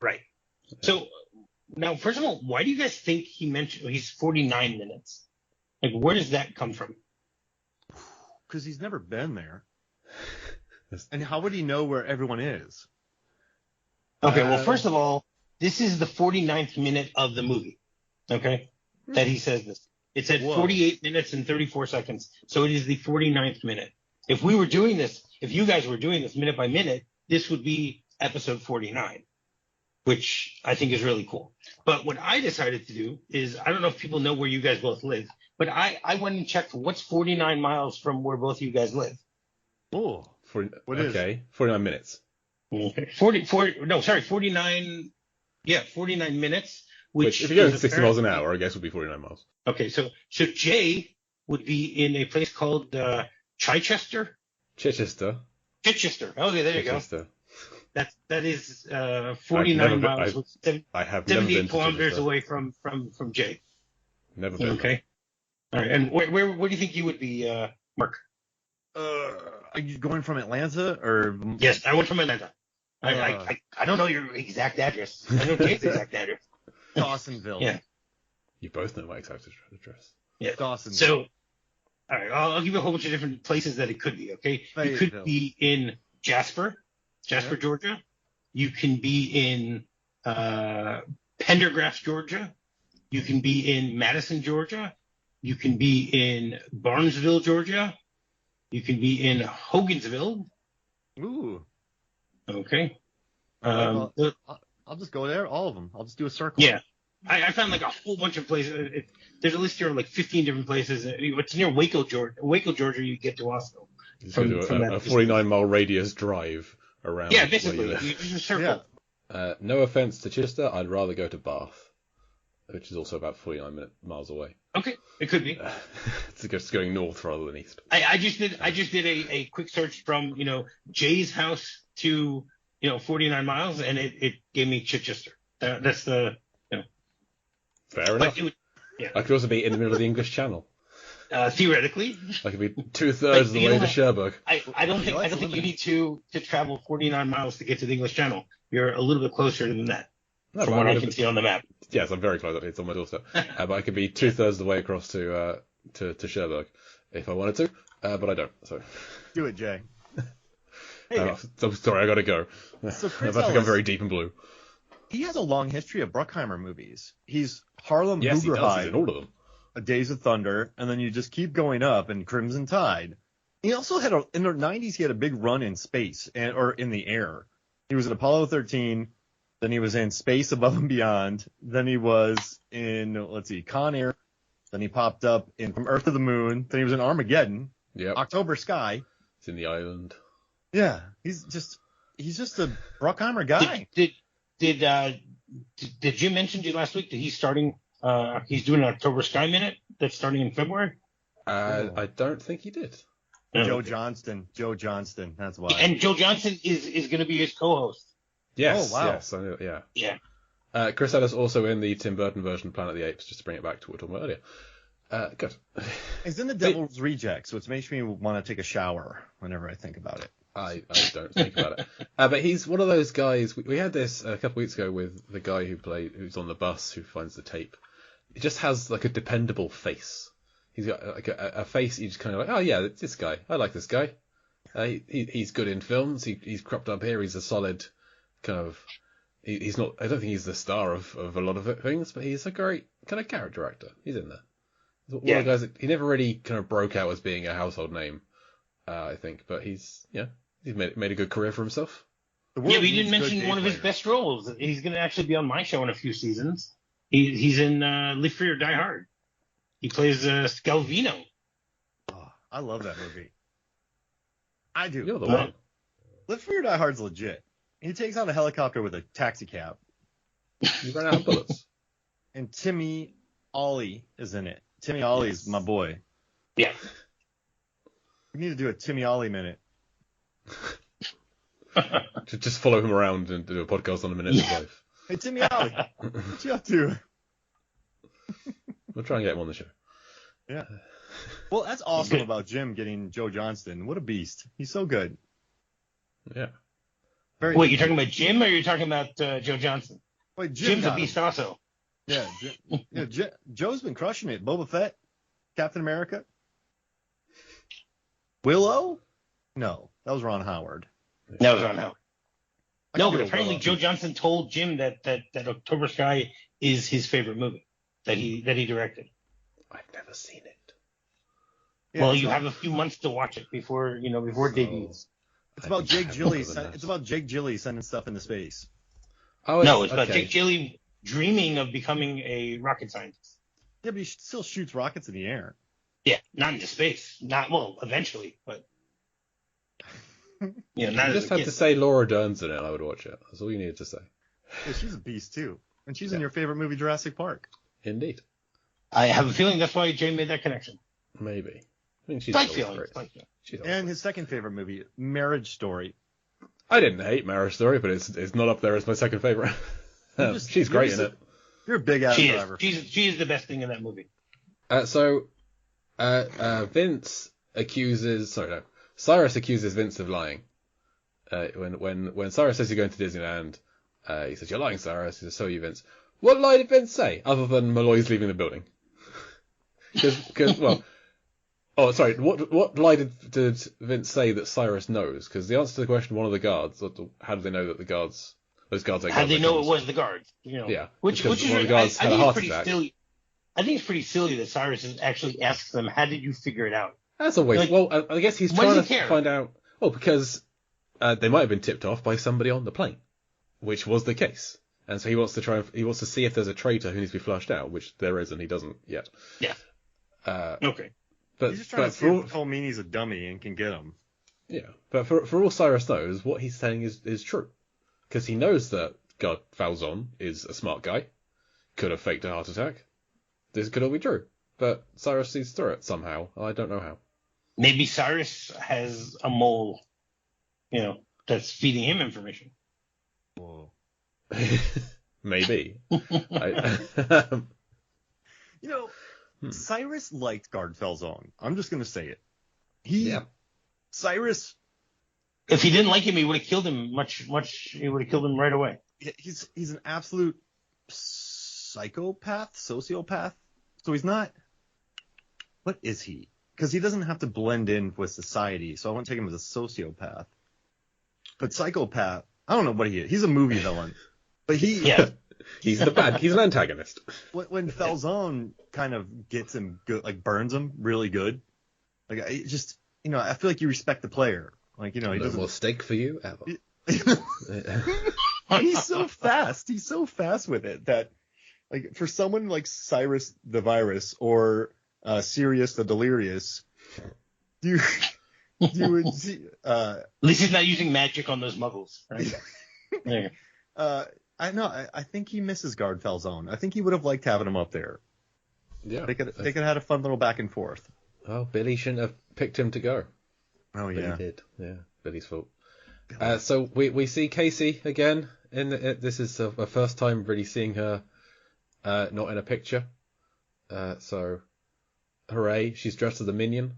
Right. So now, first of all, why do you guys think he mentioned he's 49 minutes? Like, where does that come from? Because he's never been there. And how would he know where everyone is? Okay, well, first of all, this is the 49th minute of the movie, okay, that he says this. It said 48 minutes and 34 seconds, so it is the 49th minute. If we were doing this, if you guys were doing this minute by minute, this would be episode 49, which I think is really cool. But what I decided to do is, I don't know if people know where you guys both live, but I went and checked what's 49 miles from where both of you guys live. Oh, what is? Okay, 49 minutes. 49. Yeah, 49 minutes. Which if you're going 60 miles an hour, I guess would be 49 miles. Okay, so Jay would be in a place called Chichester. Chichester. Okay, there you go. That is 49 miles. I have 78 kilometers away from Jay. Never been. Okay. All right, and where do you think you would be, Mark? Are you going from Atlanta or? Yes, I went from Atlanta. I don't know your exact address. I know Jay's exact address. Dawsonville. Yeah. You both know my exact address. Yeah. Dawsonville. So, all right, I'll give you a whole bunch of different places that it could be. Okay. You could be in Jasper, Georgia. You can be in Pendergrass, Georgia. You can be in Madison, Georgia. You can be in Barnesville, Georgia. You can be in Hogansville. Ooh. Okay. I'll just go there, all of them. I'll just do a circle. Yeah. I found like a whole bunch of places. There's a list here of like 15 different places. It's near Waco, Georgia. Waco, Georgia, you get to also. He's going to do a 49-mile radius drive around. Yeah, basically. You just circle. Yeah. No offense to Chester, I'd rather go to Bath, which is also about 49 miles away. Okay, it could be. It's just going north rather than east. I just did a quick search from Jay's house to 49 miles, and it gave me Chichester. That's the Fair enough. I could also be in the middle of the English Channel. Theoretically, I could be 2/3 of the way to Cherbourg. I don't think you need to travel 49 miles to get to the English Channel. You're a little bit closer than that, from what I can see on the map. Yes, I'm very close. It's on my doorstep. But I could be 2/3 of the way across to Cherbourg if I wanted to, but I don't. So do it, Jay. I'm sorry, I gotta go. So I've become very deep and blue. He has a long history of Bruckheimer movies. He's Harlem Yes, he does. Hooger He's in all of them. Days of Thunder, and then you just keep going up, and Crimson Tide. He also had in the 90s, he had a big run in space or in the air. He was in Apollo 13, then he was in Space Above and Beyond, then he was in, Con Air, then he popped up in From Earth to the Moon, then he was in Armageddon, October Sky. He's in The Island. Yeah, he's just a Bruckheimer guy. Did Jim mention to you last week that he's starting? He's doing an October Sky Minute that's starting in February. I don't think he did. Joe Johnston. That's why. And Joe Johnston is going to be his co-host. Yes. Oh wow. Yes. I knew, yeah. Yeah. Chris Ellis also in the Tim Burton version of Planet of the Apes, just to bring it back to what we were talking about earlier. Good. He's in The Devil's Rejects, which makes me want to take a shower whenever I think about it. I don't think about it. But he's one of those guys. We had this a couple weeks ago with the guy who's on the bus who finds the tape. He just has like a dependable face. He's got like a face you just kind of like, oh yeah, it's this guy. I like this guy. He's good in films. He's cropped up here. He's a solid kind of. He's not. I don't think he's the star of a lot of things, but he's a great kind of character actor. He's in there. He's one of the guys that he never really kind of broke out as being a household name. I think, but he's made a good career for himself. Yeah, we didn't mention one of his best roles. He's going to actually be on my show in a few seasons. He's in Live Free or Die Hard. He plays Scalvino. Oh, I love that movie. I do. You're the one. Live Free or Die Hard's legit. He takes out a helicopter with a taxi cab. You ran out of bullets. And Timmy Ollie is in it. Timmy Ollie's my boy. Yeah. We need to do a Timmy Ollie minute. Just follow him around and do a podcast on a minute of his life. Hey, Timmy Ollie, what you up to? We'll try and get him on the show. Yeah. Well, that's awesome about Jim getting Joe Johnston. What a beast. He's so good. Yeah. Wait, you're talking about Jim or you're talking about Joe Johnston? Wait, Jim's a beast also. Yeah, Joe's been crushing it. Boba Fett, Captain America. Willow? No, that was Ron Howard. That was Ron Howard. No, but apparently Joe Johnston told Jim that October Sky is his favorite movie that he directed. I've never seen it. Yeah, well, you have a few months to watch it before it debuts. It's about Jake Gyllenhaal. It's about Jake Gyllenhaal sending stuff into space. Oh, no, it's about Jake Gyllenhaal dreaming of becoming a rocket scientist. Yeah, but he still shoots rockets in the air. Yeah, not into space. Eventually, but you just had to say Laura Dern's in it, and I would watch it. That's all you needed to say. Yeah, she's a beast too, and she's in your favorite movie, Jurassic Park. Indeed. I have a feeling that's why Jay made that connection. Maybe. I mean, she's feeling. And his second favorite movie, Marriage Story. I didn't hate Marriage Story, but it's not up there as my second favorite. She's great in it. You're a big Adam Driver. She is the best thing in that movie. Cyrus accuses Vince of lying. When Cyrus says he's going to Disneyland, he says, "You're lying, Cyrus." He says, "So are you, Vince." What lie did Vince say, other than Malloy's leaving the building? What lie did Vince say that Cyrus knows? Because the answer to the question, one of the guards, how do they know that those guards? How do they know it was the guards? Yeah. Which is one of the guards had a heart attack. I think it's pretty silly that Cyrus actually asks them, "How did you figure it out?" That's always I guess he's trying to find out. Well, because they might have been tipped off by somebody on the plane. which was the case. And so he wants to see if there's a traitor who needs to be flushed out, which there is, and he doesn't yet. Yeah. Okay. But He's just trying to see if Colmini's a dummy and can get him. Yeah, but for all Cyrus knows, what he's saying is true. Because he knows that God Falzon is a smart guy, could have faked a heart attack. This could all be true. But Cyrus sees through it somehow. I don't know how. Maybe Cyrus has a mole, that's feeding him information. Whoa. Maybe. Cyrus liked Guard Falzon. I'm just gonna say it. Cyrus. If he didn't like him, he would have killed him he would have killed him right away. He's an absolute psychopath, sociopath. So he's not. What is he? Because he doesn't have to blend in with society, so I won't take him as a sociopath. But psychopath, I don't know what he is. He's a movie villain. But he's an antagonist. When Falzon kind of gets him good, like burns him really good, like I feel like you respect the player. Like, he doesn't. More steak for you ever. He's so fast. He's so fast with it that, like, for someone like Cyrus the Virus or Sirius the Delirious, you would see. At least he's not using magic on those muggles, right? There. I know. I think he misses Guard Falzon. I think he would have liked having him up there. Yeah, they could have had a fun little back and forth. Oh, Billy shouldn't have picked him to go. Oh yeah, but he did. Yeah, Billy's fault. So we see Casey again. This is the first time really seeing her not in a picture. So hooray! She's dressed as a minion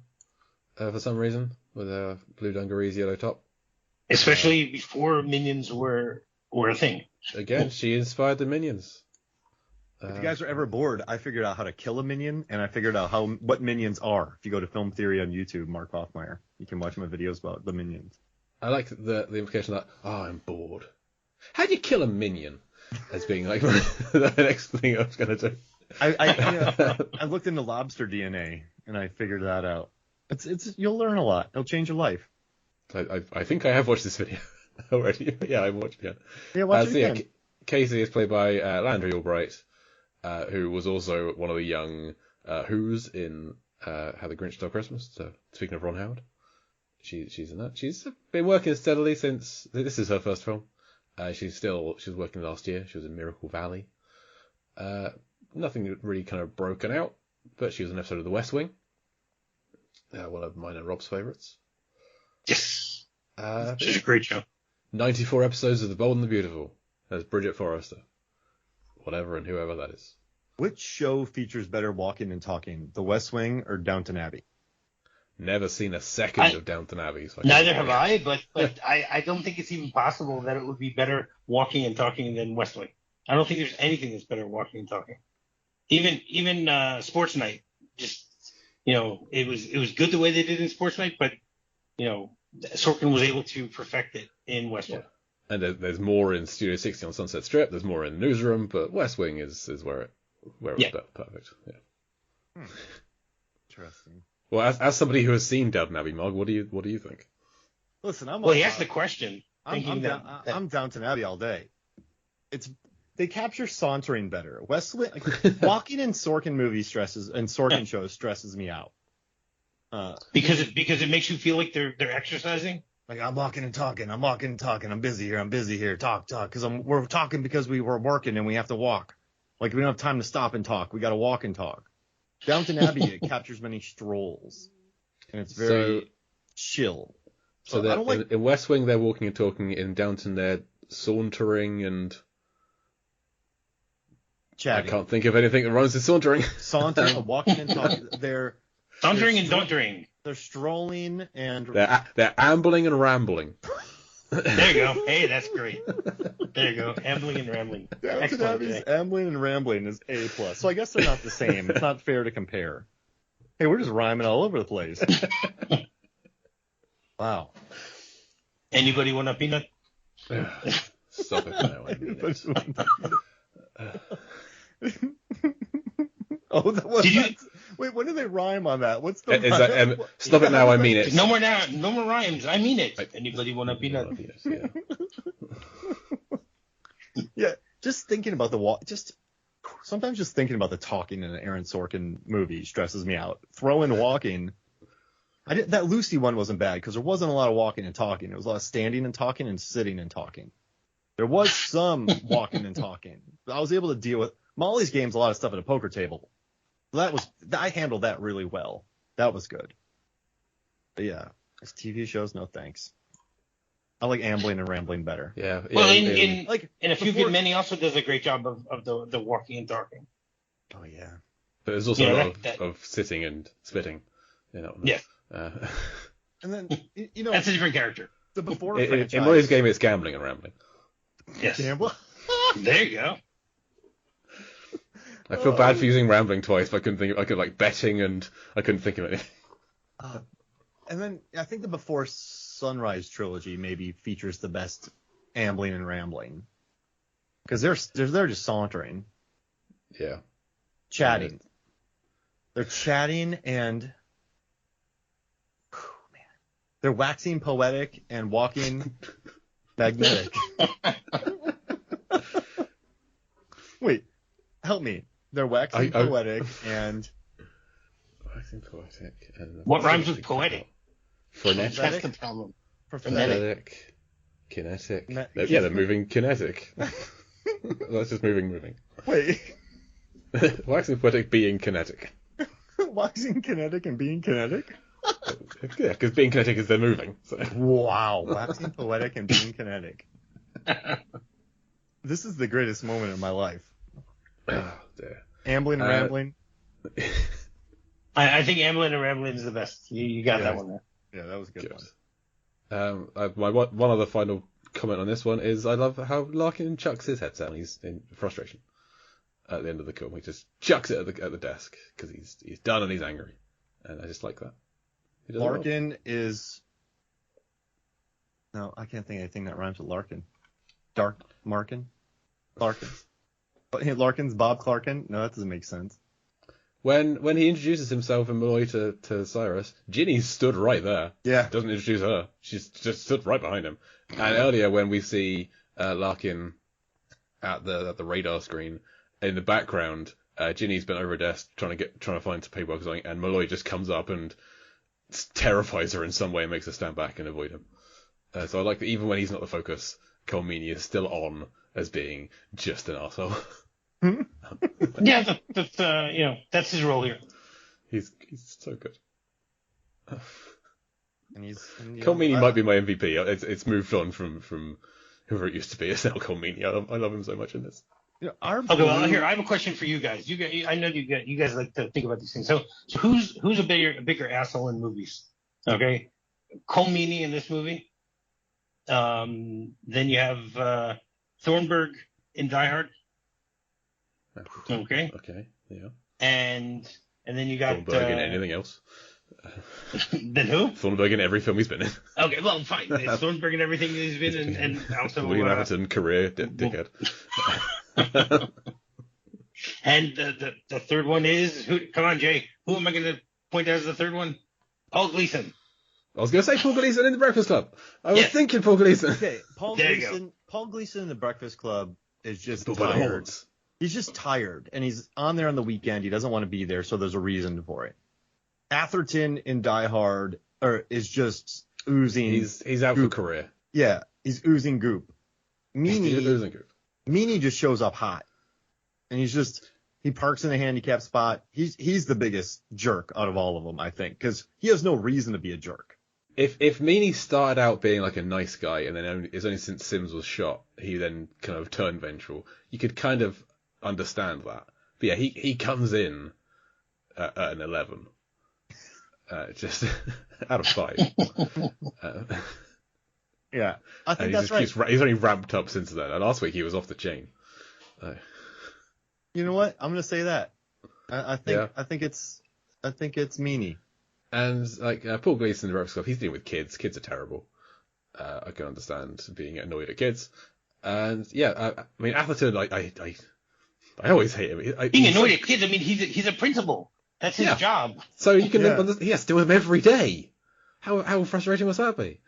for some reason with a blue dungarees, yellow top. Especially before minions were a thing. Again, she inspired the minions. If you guys are ever bored, I figured out how to kill a minion, and I figured out what minions are. If you go to Film Theory on YouTube, Mark Hoffmeyer, you can watch my videos about the minions. I like the implication that, I'm bored. How do you kill a minion? As being like the next thing I was going to do. I looked into lobster DNA, and I figured that out. You'll learn a lot. It'll change your life. I think I have watched this video already. Yeah, I watched it. Yeah, watch it again. Casey is played by Landry Albright, who was also one of the young Who's in How the Grinch Stole Christmas. So, speaking of Ron Howard, she's in that. She's been working steadily since this is her first film. She was working last year. She was in Miracle Valley. Nothing really kind of broken out, but she was in an episode of The West Wing. One of mine and Rob's favourites. Yes. It's a great show. 94 episodes of The Bold and the Beautiful. As Bridget Forrester. Whatever and whoever that is. Which show features better walking and talking, The West Wing or Downton Abbey? Never seen a second of Downton Abbey. So neither have I, but I don't think it's even possible that it would be better walking and talking than West Wing. I don't think there's anything that's better walking and talking. Even Sports Night, just, it was good the way they did in Sports Night, but, Sorkin was able to perfect it in West Wing. And there's more in Studio 60 on Sunset Strip. There's more in Newsroom, but West Wing is where it was perfect. Yeah. Interesting. Well, as somebody who has seen Downton Abbey, Mark, what do you think? Listen, he asked the question. I'm Downton Abbey all day. They capture sauntering better. West Wing, walking in Sorkin movies shows stresses me out. Because it makes you feel like they're exercising. Like, I'm walking and talking. I'm busy here. Talk. Because we're talking because we were working and we have to walk. Like, we don't have time to stop and talk. We got to walk and talk. Downton Abbey, it captures many strolls. And it's very chill. So in West Wing, they're walking and talking. In Downton, they're sauntering and chatting. I can't think of anything that rhymes with sauntering. Sauntering, walking and talking. Sauntering and dauntering. They're strolling and... They're ambling and rambling. There you go. Hey, that's great. There you go. Ambling and rambling. Downton Abbey's ambling and rambling is A+. So I guess they're not the same. It's not fair to compare. Hey, we're just rhyming all over the place. Wow. Anybody want a peanut? Stop it now. Wait, when do they rhyme on that? What's the rhyme? Stop it now, I mean it. No more rhymes. I mean it. Anybody want a peanut? just thinking about sometimes just thinking about the talking in an Aaron Sorkin movie stresses me out. Throw in walking. That Lucy one wasn't bad because there wasn't a lot of walking and talking. It was a lot of standing and talking and sitting and talking. There was some walking and talking. But I was able to deal with Molly's Game's a lot of stuff at a poker table. I handled that really well. That was good. But yeah, as TV shows, no thanks. I like ambling and rambling better. Yeah. Well, in in A Few Good Men, he also does a great job of the walking and talking. Oh yeah. But there's also Yeah, a lot of sitting and spitting. Yes. And then That's a different character. the before in franchise. Molly's Game, it's gambling and rambling. Yes. Gamble. There you go. I feel bad for using rambling twice, but I could like betting and I couldn't think of anything. And then I think the Before Sunrise trilogy maybe features the best ambling and rambling because they're just sauntering, Yeah. chatting. They're chatting and man, they're waxing poetic and walking magnetic. Wait, help me. They're waxing poetic and Waxing poetic. And What rhymes with poetic? Frenetic. That's the problem. prophetic. Kinetic. Ne- They're moving kinetic. That's just moving. Wait, Waxing poetic being kinetic. waxing kinetic and being kinetic? Yeah, because being kinetic is they're moving. So. Wow, waxing poetic and being kinetic. This is the greatest moment in my life. Oh, dear. Ambling and rambling. I think Ambling and Rambling is the best. You got that one there. Yeah, that was a good one. My one other final comment on this one is I love how Larkin chucks his headset and he's in frustration at the end of the call. He just chucks it at the desk because he's done and he's angry, and I just like that. He does it well. Larkin is... No, I can't think of anything that rhymes with Larkin. Larkin? Hey, Larkin's Bob Clarkin? No, that doesn't make sense. When he introduces himself and Malloy to Cyrus, Ginny stood right there. Yeah. Doesn't introduce her. She's just stood right behind him. And earlier when we see Larkin at the radar screen, in the background, Ginny's been over a desk trying to find some paperwork or something, and Malloy just comes up and terrifies her in some way and makes her stand back and avoid him. So I like that even when he's not the focus, Cole Meany is still on as being just an arsehole. Yeah, that's his role here. He's so good. And Cole Meany might be my MVP. It's moved on from whoever it used to be. It's now Cole Meany. I love him so much in this. here, I have a question for you guys. I know you guys like to think about these things. So who's a bigger asshole in movies? Okay, Cole Meany in this movie. Then you have Thornburg in Die Hard. Okay. Okay. Yeah. And then you got Thornburg in anything else. Then who? Thornburg in every film he's been in. Okay, well, fine. It's Thornburg in everything he's been in, and also William Atherton, career dickhead. And the third one is who? Come on, Jay. Who am I going to point out as the third one? Paul Gleason. I was going to say Paul Gleason in The Breakfast Club. I was thinking Paul Gleason. Okay, Paul Gleason in The Breakfast Club is just tired. He's just tired, and he's on there on the weekend. He doesn't want to be there, so there's a reason for it. Atherton in Die Hard is just oozing. He's out goop. for career. Yeah, he's oozing goop. He's oozing goop. Meany just shows up hot, and he parks in a handicapped spot. He's the biggest jerk out of all of them, I think, because he has no reason to be a jerk. If Meany started out being like a nice guy, and then it's only since Sims was shot he then kind of turned vengeful, you could kind of understand that. But yeah, he comes in at an 11, just out of 5. Yeah, I think that's right. He's only ramped up since then. And last week he was off the chain. You know what? I'm gonna say that. I think it's Meany. And like Paul Gleason in The Breakfast Club, he's dealing with kids. Kids are terrible. I can understand being annoyed at kids. And yeah, I mean Atherton, I always hate him. Being annoyed at kids. I mean, he's a principal. That's his job. So you can he has to deal with them every day. How frustrating must that be?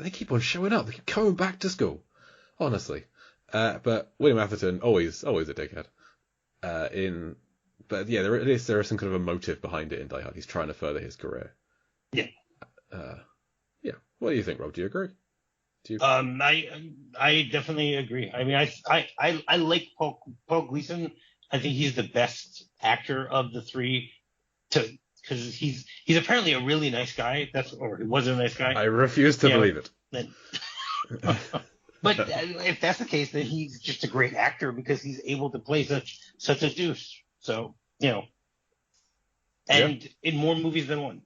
They keep on showing up. They keep coming back to school. Honestly. But William Atherton, always a dickhead. But yeah, there is some kind of a motive behind it in Die Hard. He's trying to further his career. Yeah. Yeah. What do you think, Rob? Do you agree? I definitely agree. I mean, I like Paul Gleason. I think he's the best actor of the three, because he's apparently a really nice guy. Or he was a nice guy. I refuse to believe it. But if that's the case, then he's just a great actor because he's able to play such a douche. So, and in more movies than one.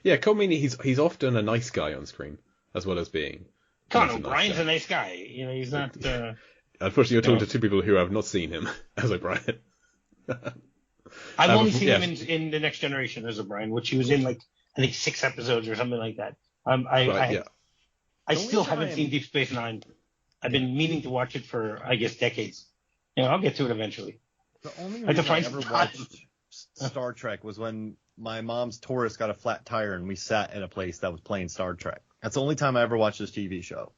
Yeah, Cole Meany, he's often a nice guy on screen as well as being. Conan O'Brien's a nice guy. He's not. Unfortunately, you're talking to two people who have not seen him as O'Brien. I've only seen him in The Next Generation as O'Brien, which he was in I think 6 episodes or something like that. I still haven't seen Deep Space Nine. I've been meaning to watch it for, I guess, decades. I'll get to it eventually. The only reason I ever watched Star Trek was when my mom's Taurus got a flat tire and we sat at a place that was playing Star Trek. That's the only time I ever watched this TV show.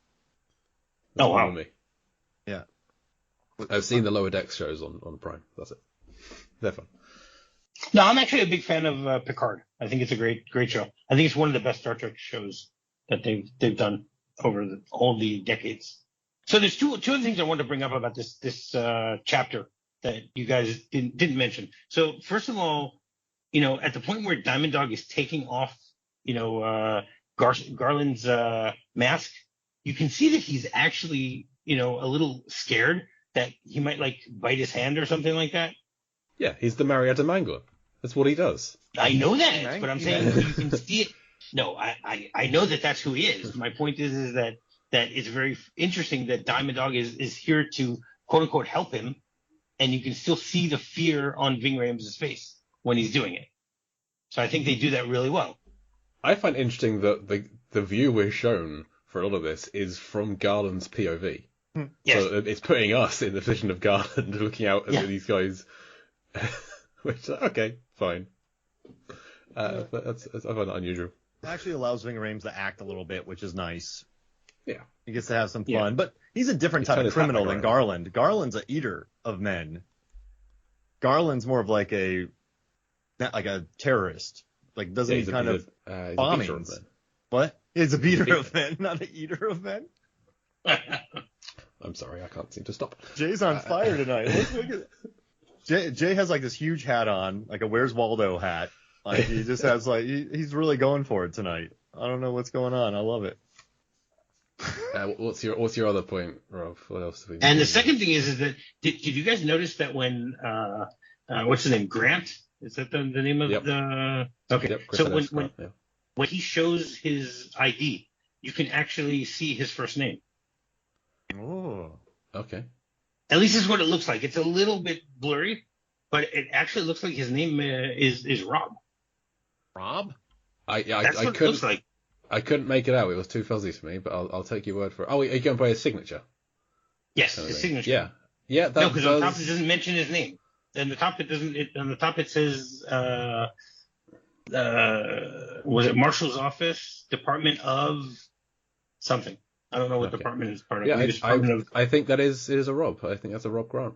Oh, wow. Me. Yeah. I've seen the Lower Decks shows on Prime. That's it. They're fun. No, I'm actually a big fan of Picard. I think it's a great show. I think it's one of the best Star Trek shows that they've done over all the decades. So there's two other things I wanted to bring up about this chapter that you guys didn't mention. So first of all, at the point where Diamond Dog is taking off, Garland's mask, you can see that he's actually, a little scared that he might bite his hand or something like that. Yeah, he's the Marietta Mangler. That's what he does. I know that, but I'm saying you can see it. No, I know that that's who he is. My point is that it's very interesting that Diamond Dog is here to quote unquote help him, and you can still see the fear on Ving Rhames' face when he's doing it. So I think they do that really well. I find interesting that the view we're shown for a lot of this is from Garland's POV. Yes. So it's putting us in the position of Garland looking out at these guys. Which, okay, fine. But I find that unusual. It actually allows Ving Rhames to act a little bit, which is nice. Yeah. He gets to have some fun. But he's a different type of criminal than Garland. Garland's an eater of men. Garland's more of like a terrorist. Doesn't he kind of bombings? What? He's a beater of men, not an eater of men? I'm sorry, I can't seem to stop. Jay's on fire tonight. Look at Jay has this huge hat on, like a Where's Waldo hat. He just has he's really going for it tonight. I don't know what's going on. I love it. What's your other point, Rob? What else have we? And the second thing is that did you guys notice that when what's his name, Grant? Is that the name of the? Okay. Yep, so when he shows his ID, you can actually see his first name. Oh. Okay. At least it's what it looks like. It's a little bit blurry, but it actually looks like his name is Rob. Rob? That's what it looks like. I couldn't make it out. It was too fuzzy for me, but I'll take your word for it. Oh, are you going by his signature? Yes, his signature. Yeah. Yeah. No, because on top it doesn't mention his name. And the top on the top it says was it Marshal's Office, Department of something. I don't know what department is part of. Yeah, I think it is a Rob. I think that's a Rob Grant.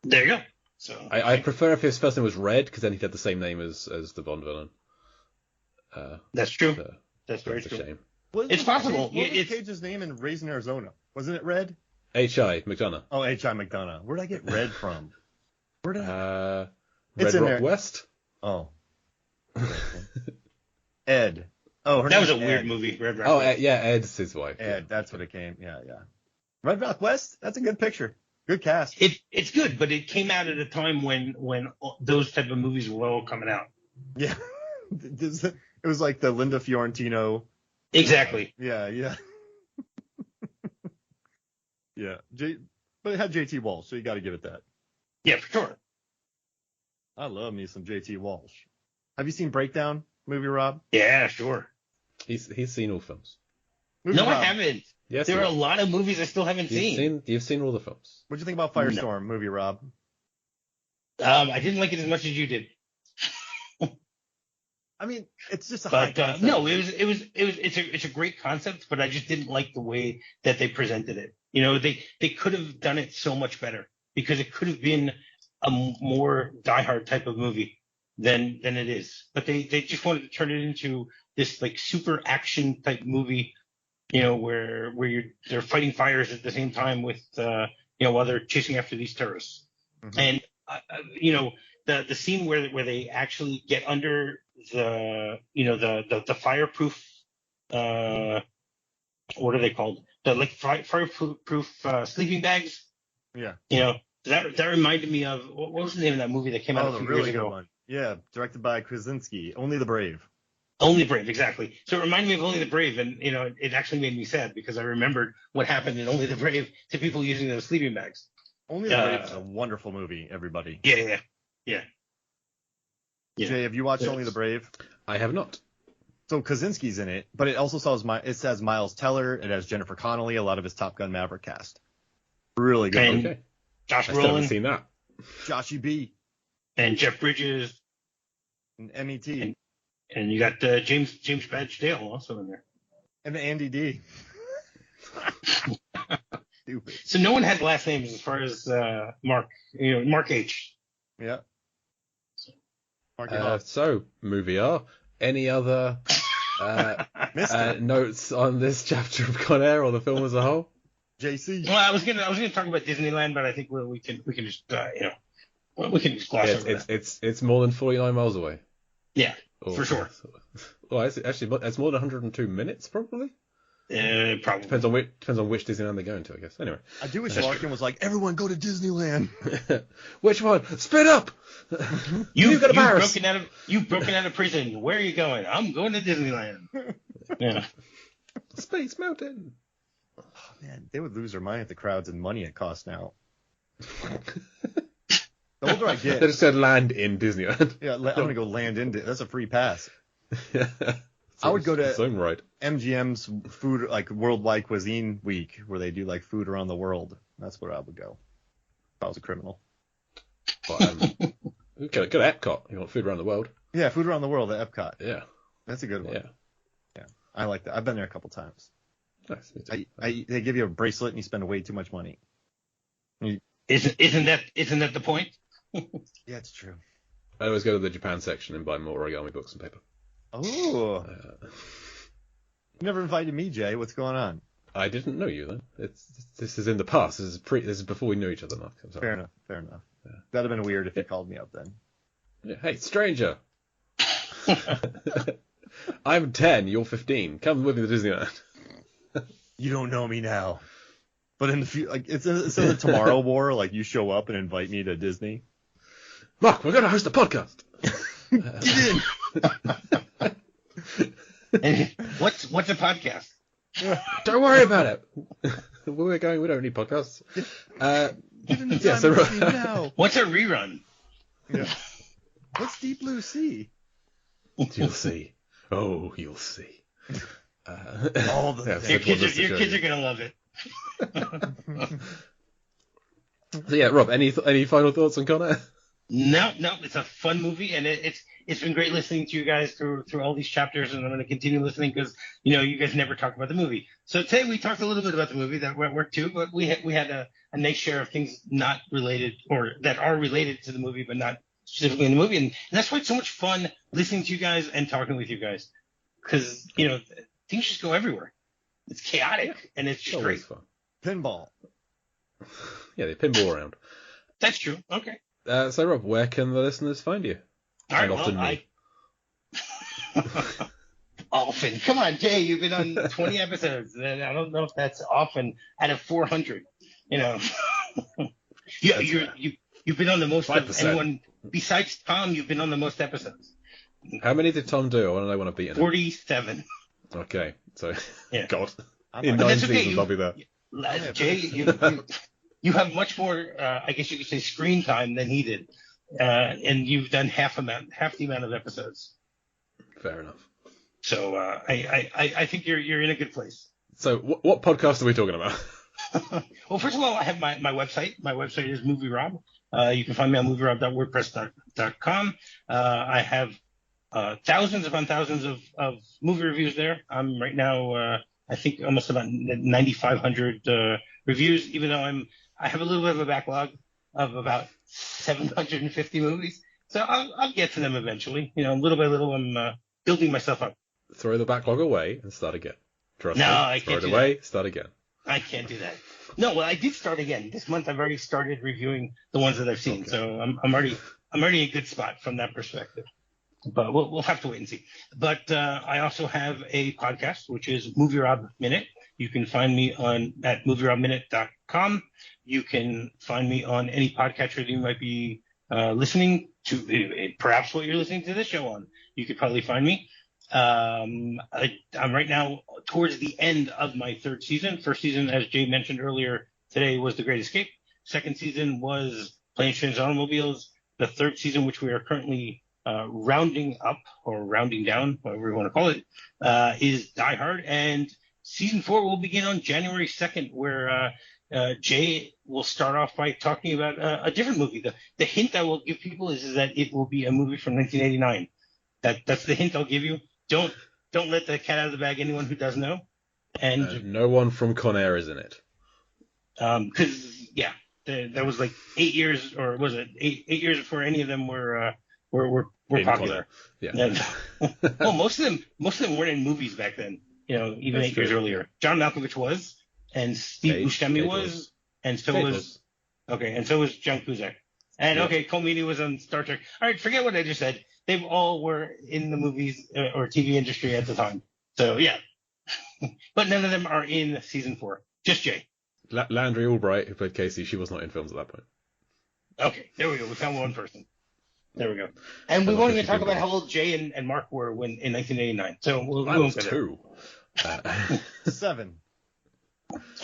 There you go. So I prefer if his first name was Red, because then he'd have the same name as the Bond villain. That's true. That's very true. Shame. It's possible. What was Cage's name in Raising Arizona? Wasn't it Red? H.I. McDonough. Oh, H.I. McDonough. Where did I get Red from? Where did Red Rock West? Oh. Ed. Oh, that was a weird movie. Red Rock. Oh, yeah, Ed's his wife. Ed, that's what it came. Yeah. Red Rock West. That's a good picture. Good cast. It's good, but it came out at a time when those type of movies were all coming out. Yeah. It was like the Linda Fiorentino. Exactly. Yeah. Yeah. But it had J.T. Walsh, so you got to give it that. Yeah, for sure. I love me some J.T. Walsh. Have you seen Breakdown movie, Rob? Yeah, sure. He's seen all films. No, I haven't. Yes, there are a lot of movies I still haven't seen. You've seen all the films. What'd you think about Firestorm movie, Rob? I didn't like it as much as you did. I mean, it's just a high concept. No, it's a great concept, but I just didn't like the way that they presented it. They could have done it so much better because it could have been a more diehard type of movie than it is. But they just wanted to turn it into this like super action type movie, where they're fighting fires at the same time with while they're chasing after these terrorists. Mhm. And the scene where they actually get under the fireproof, what are they called? The like fireproof sleeping bags. Yeah. That reminded me of what was the name of that movie that came out Oh, a the few really years good ago? one. Yeah, directed by Krasinski. Only the Brave. Only the Brave, exactly. So it reminded me of Only the Brave, and it actually made me sad because I remembered what happened in Only the Brave to people using those sleeping bags. Only the Brave is a wonderful movie, everybody. Yeah. Jay, have you watched Only the Brave? I have not. So Kaczynski's in it, but it also says Miles Teller. It has Jennifer Connelly, a lot of his Top Gun Maverick cast. Really good. And Okay. Josh I still haven't Brolin seen that. Joshy B. and Jeff Bridges, And MET. and you got James Badge Dale also in there. And Andy D. Stupid. So no one had last names as far as Mark H. Yeah. Mark it off. So, movie R. Any other notes on this chapter of Con Air or the film as a whole? JC. Well, I was gonna talk about Disneyland, but I think we can just we can just gloss over that. It's more than 49 miles away. Yeah, for sure. Well, actually, it's more than 102 minutes, probably. Probably Depends on which Disneyland they're going to, I guess. Anyway. I do wish Larkin was like, everyone go to Disneyland. Which one? Spit up! You go to Paris. You've broken out of prison. Where are you going? I'm going to Disneyland. Yeah. Space Mountain. Oh, man, they would lose their mind at the crowds and money it costs now. The older I get. They just said land in Disneyland. Yeah, I'm going to go land in. That's a free pass. Yeah. I would go to its own right. MGM's food, like Worldwide Cuisine Week, where they do like food around the world. That's where I would go if I was a criminal. But, go to Epcot. You want food around the world? Yeah, food around the world at Epcot. Yeah. That's a good one. Yeah. I like that. I've been there a couple times. Nice. Me too. They give you a bracelet and you spend way too much money. Isn't that the point? Yeah, it's true. I always go to the Japan section and buy more origami books and paper. Oh. You never invited me, Jay. What's going on? I didn't know you then. This is in the past. This is before we knew each other, Mark. Fair enough. Yeah. That'd have been weird if you called me up then. Yeah. Hey, stranger. I'm 10. You're 15. Come with me to Disneyland. You don't know me now. But in the future, like it's a Tomorrow War. Like you show up and invite me to Disney. Mark, we're gonna host a podcast. Get in. And what's a podcast? Don't worry about it. We don't need podcasts. Get in the time machine now. What's a rerun? Yeah. What's Deep Blue Sea? You'll see. Oh, you'll see. All the Your kids are gonna love it. So yeah, Rob, any final thoughts on Con Air? No, it's a fun movie, and it's been great listening to you guys through all these chapters, and I'm going to continue listening because you guys never talk about the movie. So today we talked a little bit about the movie that worked too, but we had a nice share of things not related or that are related to the movie, but not specifically in the movie, and that's why it's so much fun listening to you guys and talking with you guys because things just go everywhere. It's chaotic and it's just great. Fun. Pinball. Yeah, they pinball around. That's true. Okay. So Rob, where can the listeners find you? All right. And often me. Often. Come on, Jay. You've been on 20 episodes, and I don't know if that's often out of 400. You've been on the most 5%. of anyone besides Tom. You've been on the most episodes. How many did Tom do? I want to know when I've beaten him. 47. Okay, so Yeah. God, I'm in not- 9 that's okay, seasons I'll be there. Jay, you have much more, I guess you could say, screen time than he did, and you've done half the amount of episodes. Fair enough. So I think you're in a good place. So what podcast are we talking about? Well, first of all, I have my website. My website is Movie Rob. You can find me on movierob.wordpress.com. I have thousands upon thousands of movie reviews there. I'm right now, I think, almost about 9,500 reviews, even though I have a little bit of a backlog of about 750 movies. So I'll get to them eventually. Little by little, I'm building myself up. Throw the backlog away and start again. Trust No, me. I Throw can't it do away, that. start again. I can't do that. No, well, I did start again this month. I've already started reviewing the ones that I've seen, Okay. so I'm already in a good spot from that perspective. But we'll have to wait and see. But I also have a podcast, which is Movie Rob Minute. You can find me at movierobminute.com. You can find me on any podcatcher that you might be listening to, perhaps what you're listening to this show on. You could probably find me. I'm right now towards the end of my third season. First season, as Jay mentioned earlier today, was The Great Escape. Second season was Planes, Trains, Automobiles. The third season, which we are currently rounding up or rounding down, whatever you want to call it, is Die Hard. And season 4 will begin on January 2nd, where Jay will start off by talking about a different movie. The hint I will give people is that it will be a movie from 1989. That's the hint I'll give you. Don't let the cat out of the bag. Anyone who does know, and no one from Con Air is in it. Because there was like 8 years, or was it 8 years before any of them were popular. Yeah. Well, most of them weren't in movies back then. Even That's 8 years true. earlier. John Malkovich was, and Steve Buscemi was, and so was John Cusack. And Cole Meany was on Star Trek. All right, forget what I just said. They all were in the movies or TV industry at the time. So yeah, but none of them are in season 4. Just Jay. Landry Albright, who played Casey, she was not in films at that point. Okay, there we go. We found one person. There we go. And we won't even talk about how old Jay and Mark were in 1989. So we won't go there. 7.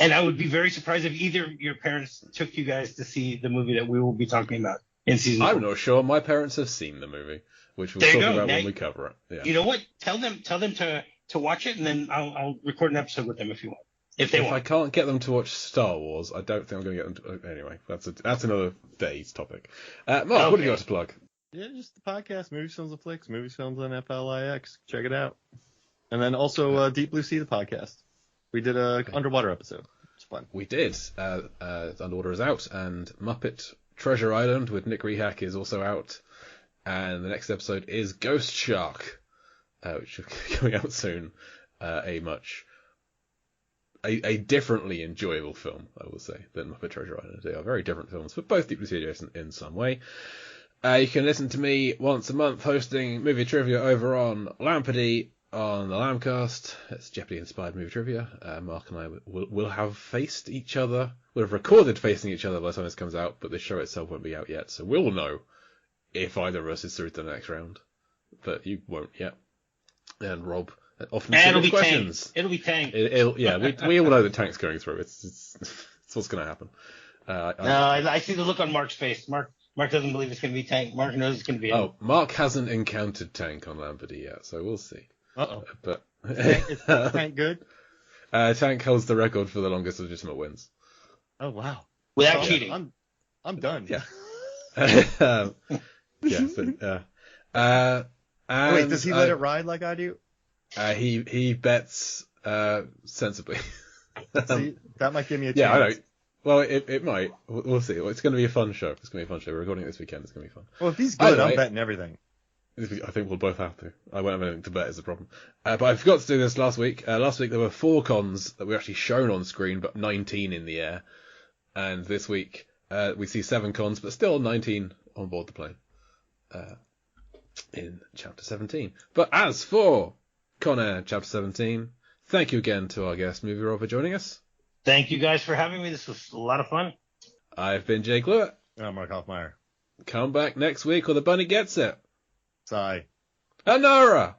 And I would be very surprised if either your parents took you guys to see the movie that we will be talking about in season 4. I'm not sure. My parents have seen the movie, which we'll talk about when we cover it. Yeah. You know what? Tell them to watch it, and then I'll record an episode with them if you want. If I can't get them to watch Star Wars, I don't think I'm going to get them to... Anyway, that's another day's topic. Mark, what have you got to plug? Yeah, just the podcast, Movies, Films, and Flicks, Movies, Films, on FLIX. Check it out. And then also Deep Blue Sea, the podcast. We did a underwater episode. It's fun. We did. Underwater is out, and Muppet Treasure Island with Nick Rehack is also out. And the next episode is Ghost Shark, which is coming out soon. A differently enjoyable film, I will say, than Muppet Treasure Island. They are very different films, but both deeply adjacent in some way. You can listen to me once a month hosting movie trivia over on Lampardy on the Lambcast. It's Jeopardy-inspired movie trivia. Mark and I will have faced each other. We'll have recorded facing each other by the time this comes out, but the show itself won't be out yet, so we'll know if either of us is through to the next round. But you won't yet. And Rob often submits questions. It'll be Tank. We all know that Tank's going through. It's what's going to happen. I see the look on Mark's face. Mark doesn't believe it's going to be Tank. Mark knows it's going to be him. Oh, Mark hasn't encountered Tank on Lampardy yet, so we'll see. Uh-oh. But Is Tank good? Tank holds the record for the longest legitimate wins. Oh, wow. Without cheating. I'm done. Yeah. Wait, does he let it ride like I do? He bets sensibly. See, that might give me a chance. Yeah, I know. Well, it might. We'll see. It's going to be a fun show. We're recording it this weekend. It's going to be fun. Well, if he's good, I'm betting everything. I think we'll both have to. I won't have anything to bet is the problem. But I forgot to do this last week. Last week there were 4 cons that were actually shown on screen, but 19 in the air. And this week we see 7 cons, but still 19 on board the plane. In Chapter 17. But as for Con Air Chapter 17, thank you again to our guest, Movie Rob, for joining us. Thank you guys for having me. This was a lot of fun. I've been Jake Lewitt. I'm Mark Hoffmeyer. Come back next week or the bunny gets it. Sigh. Anora!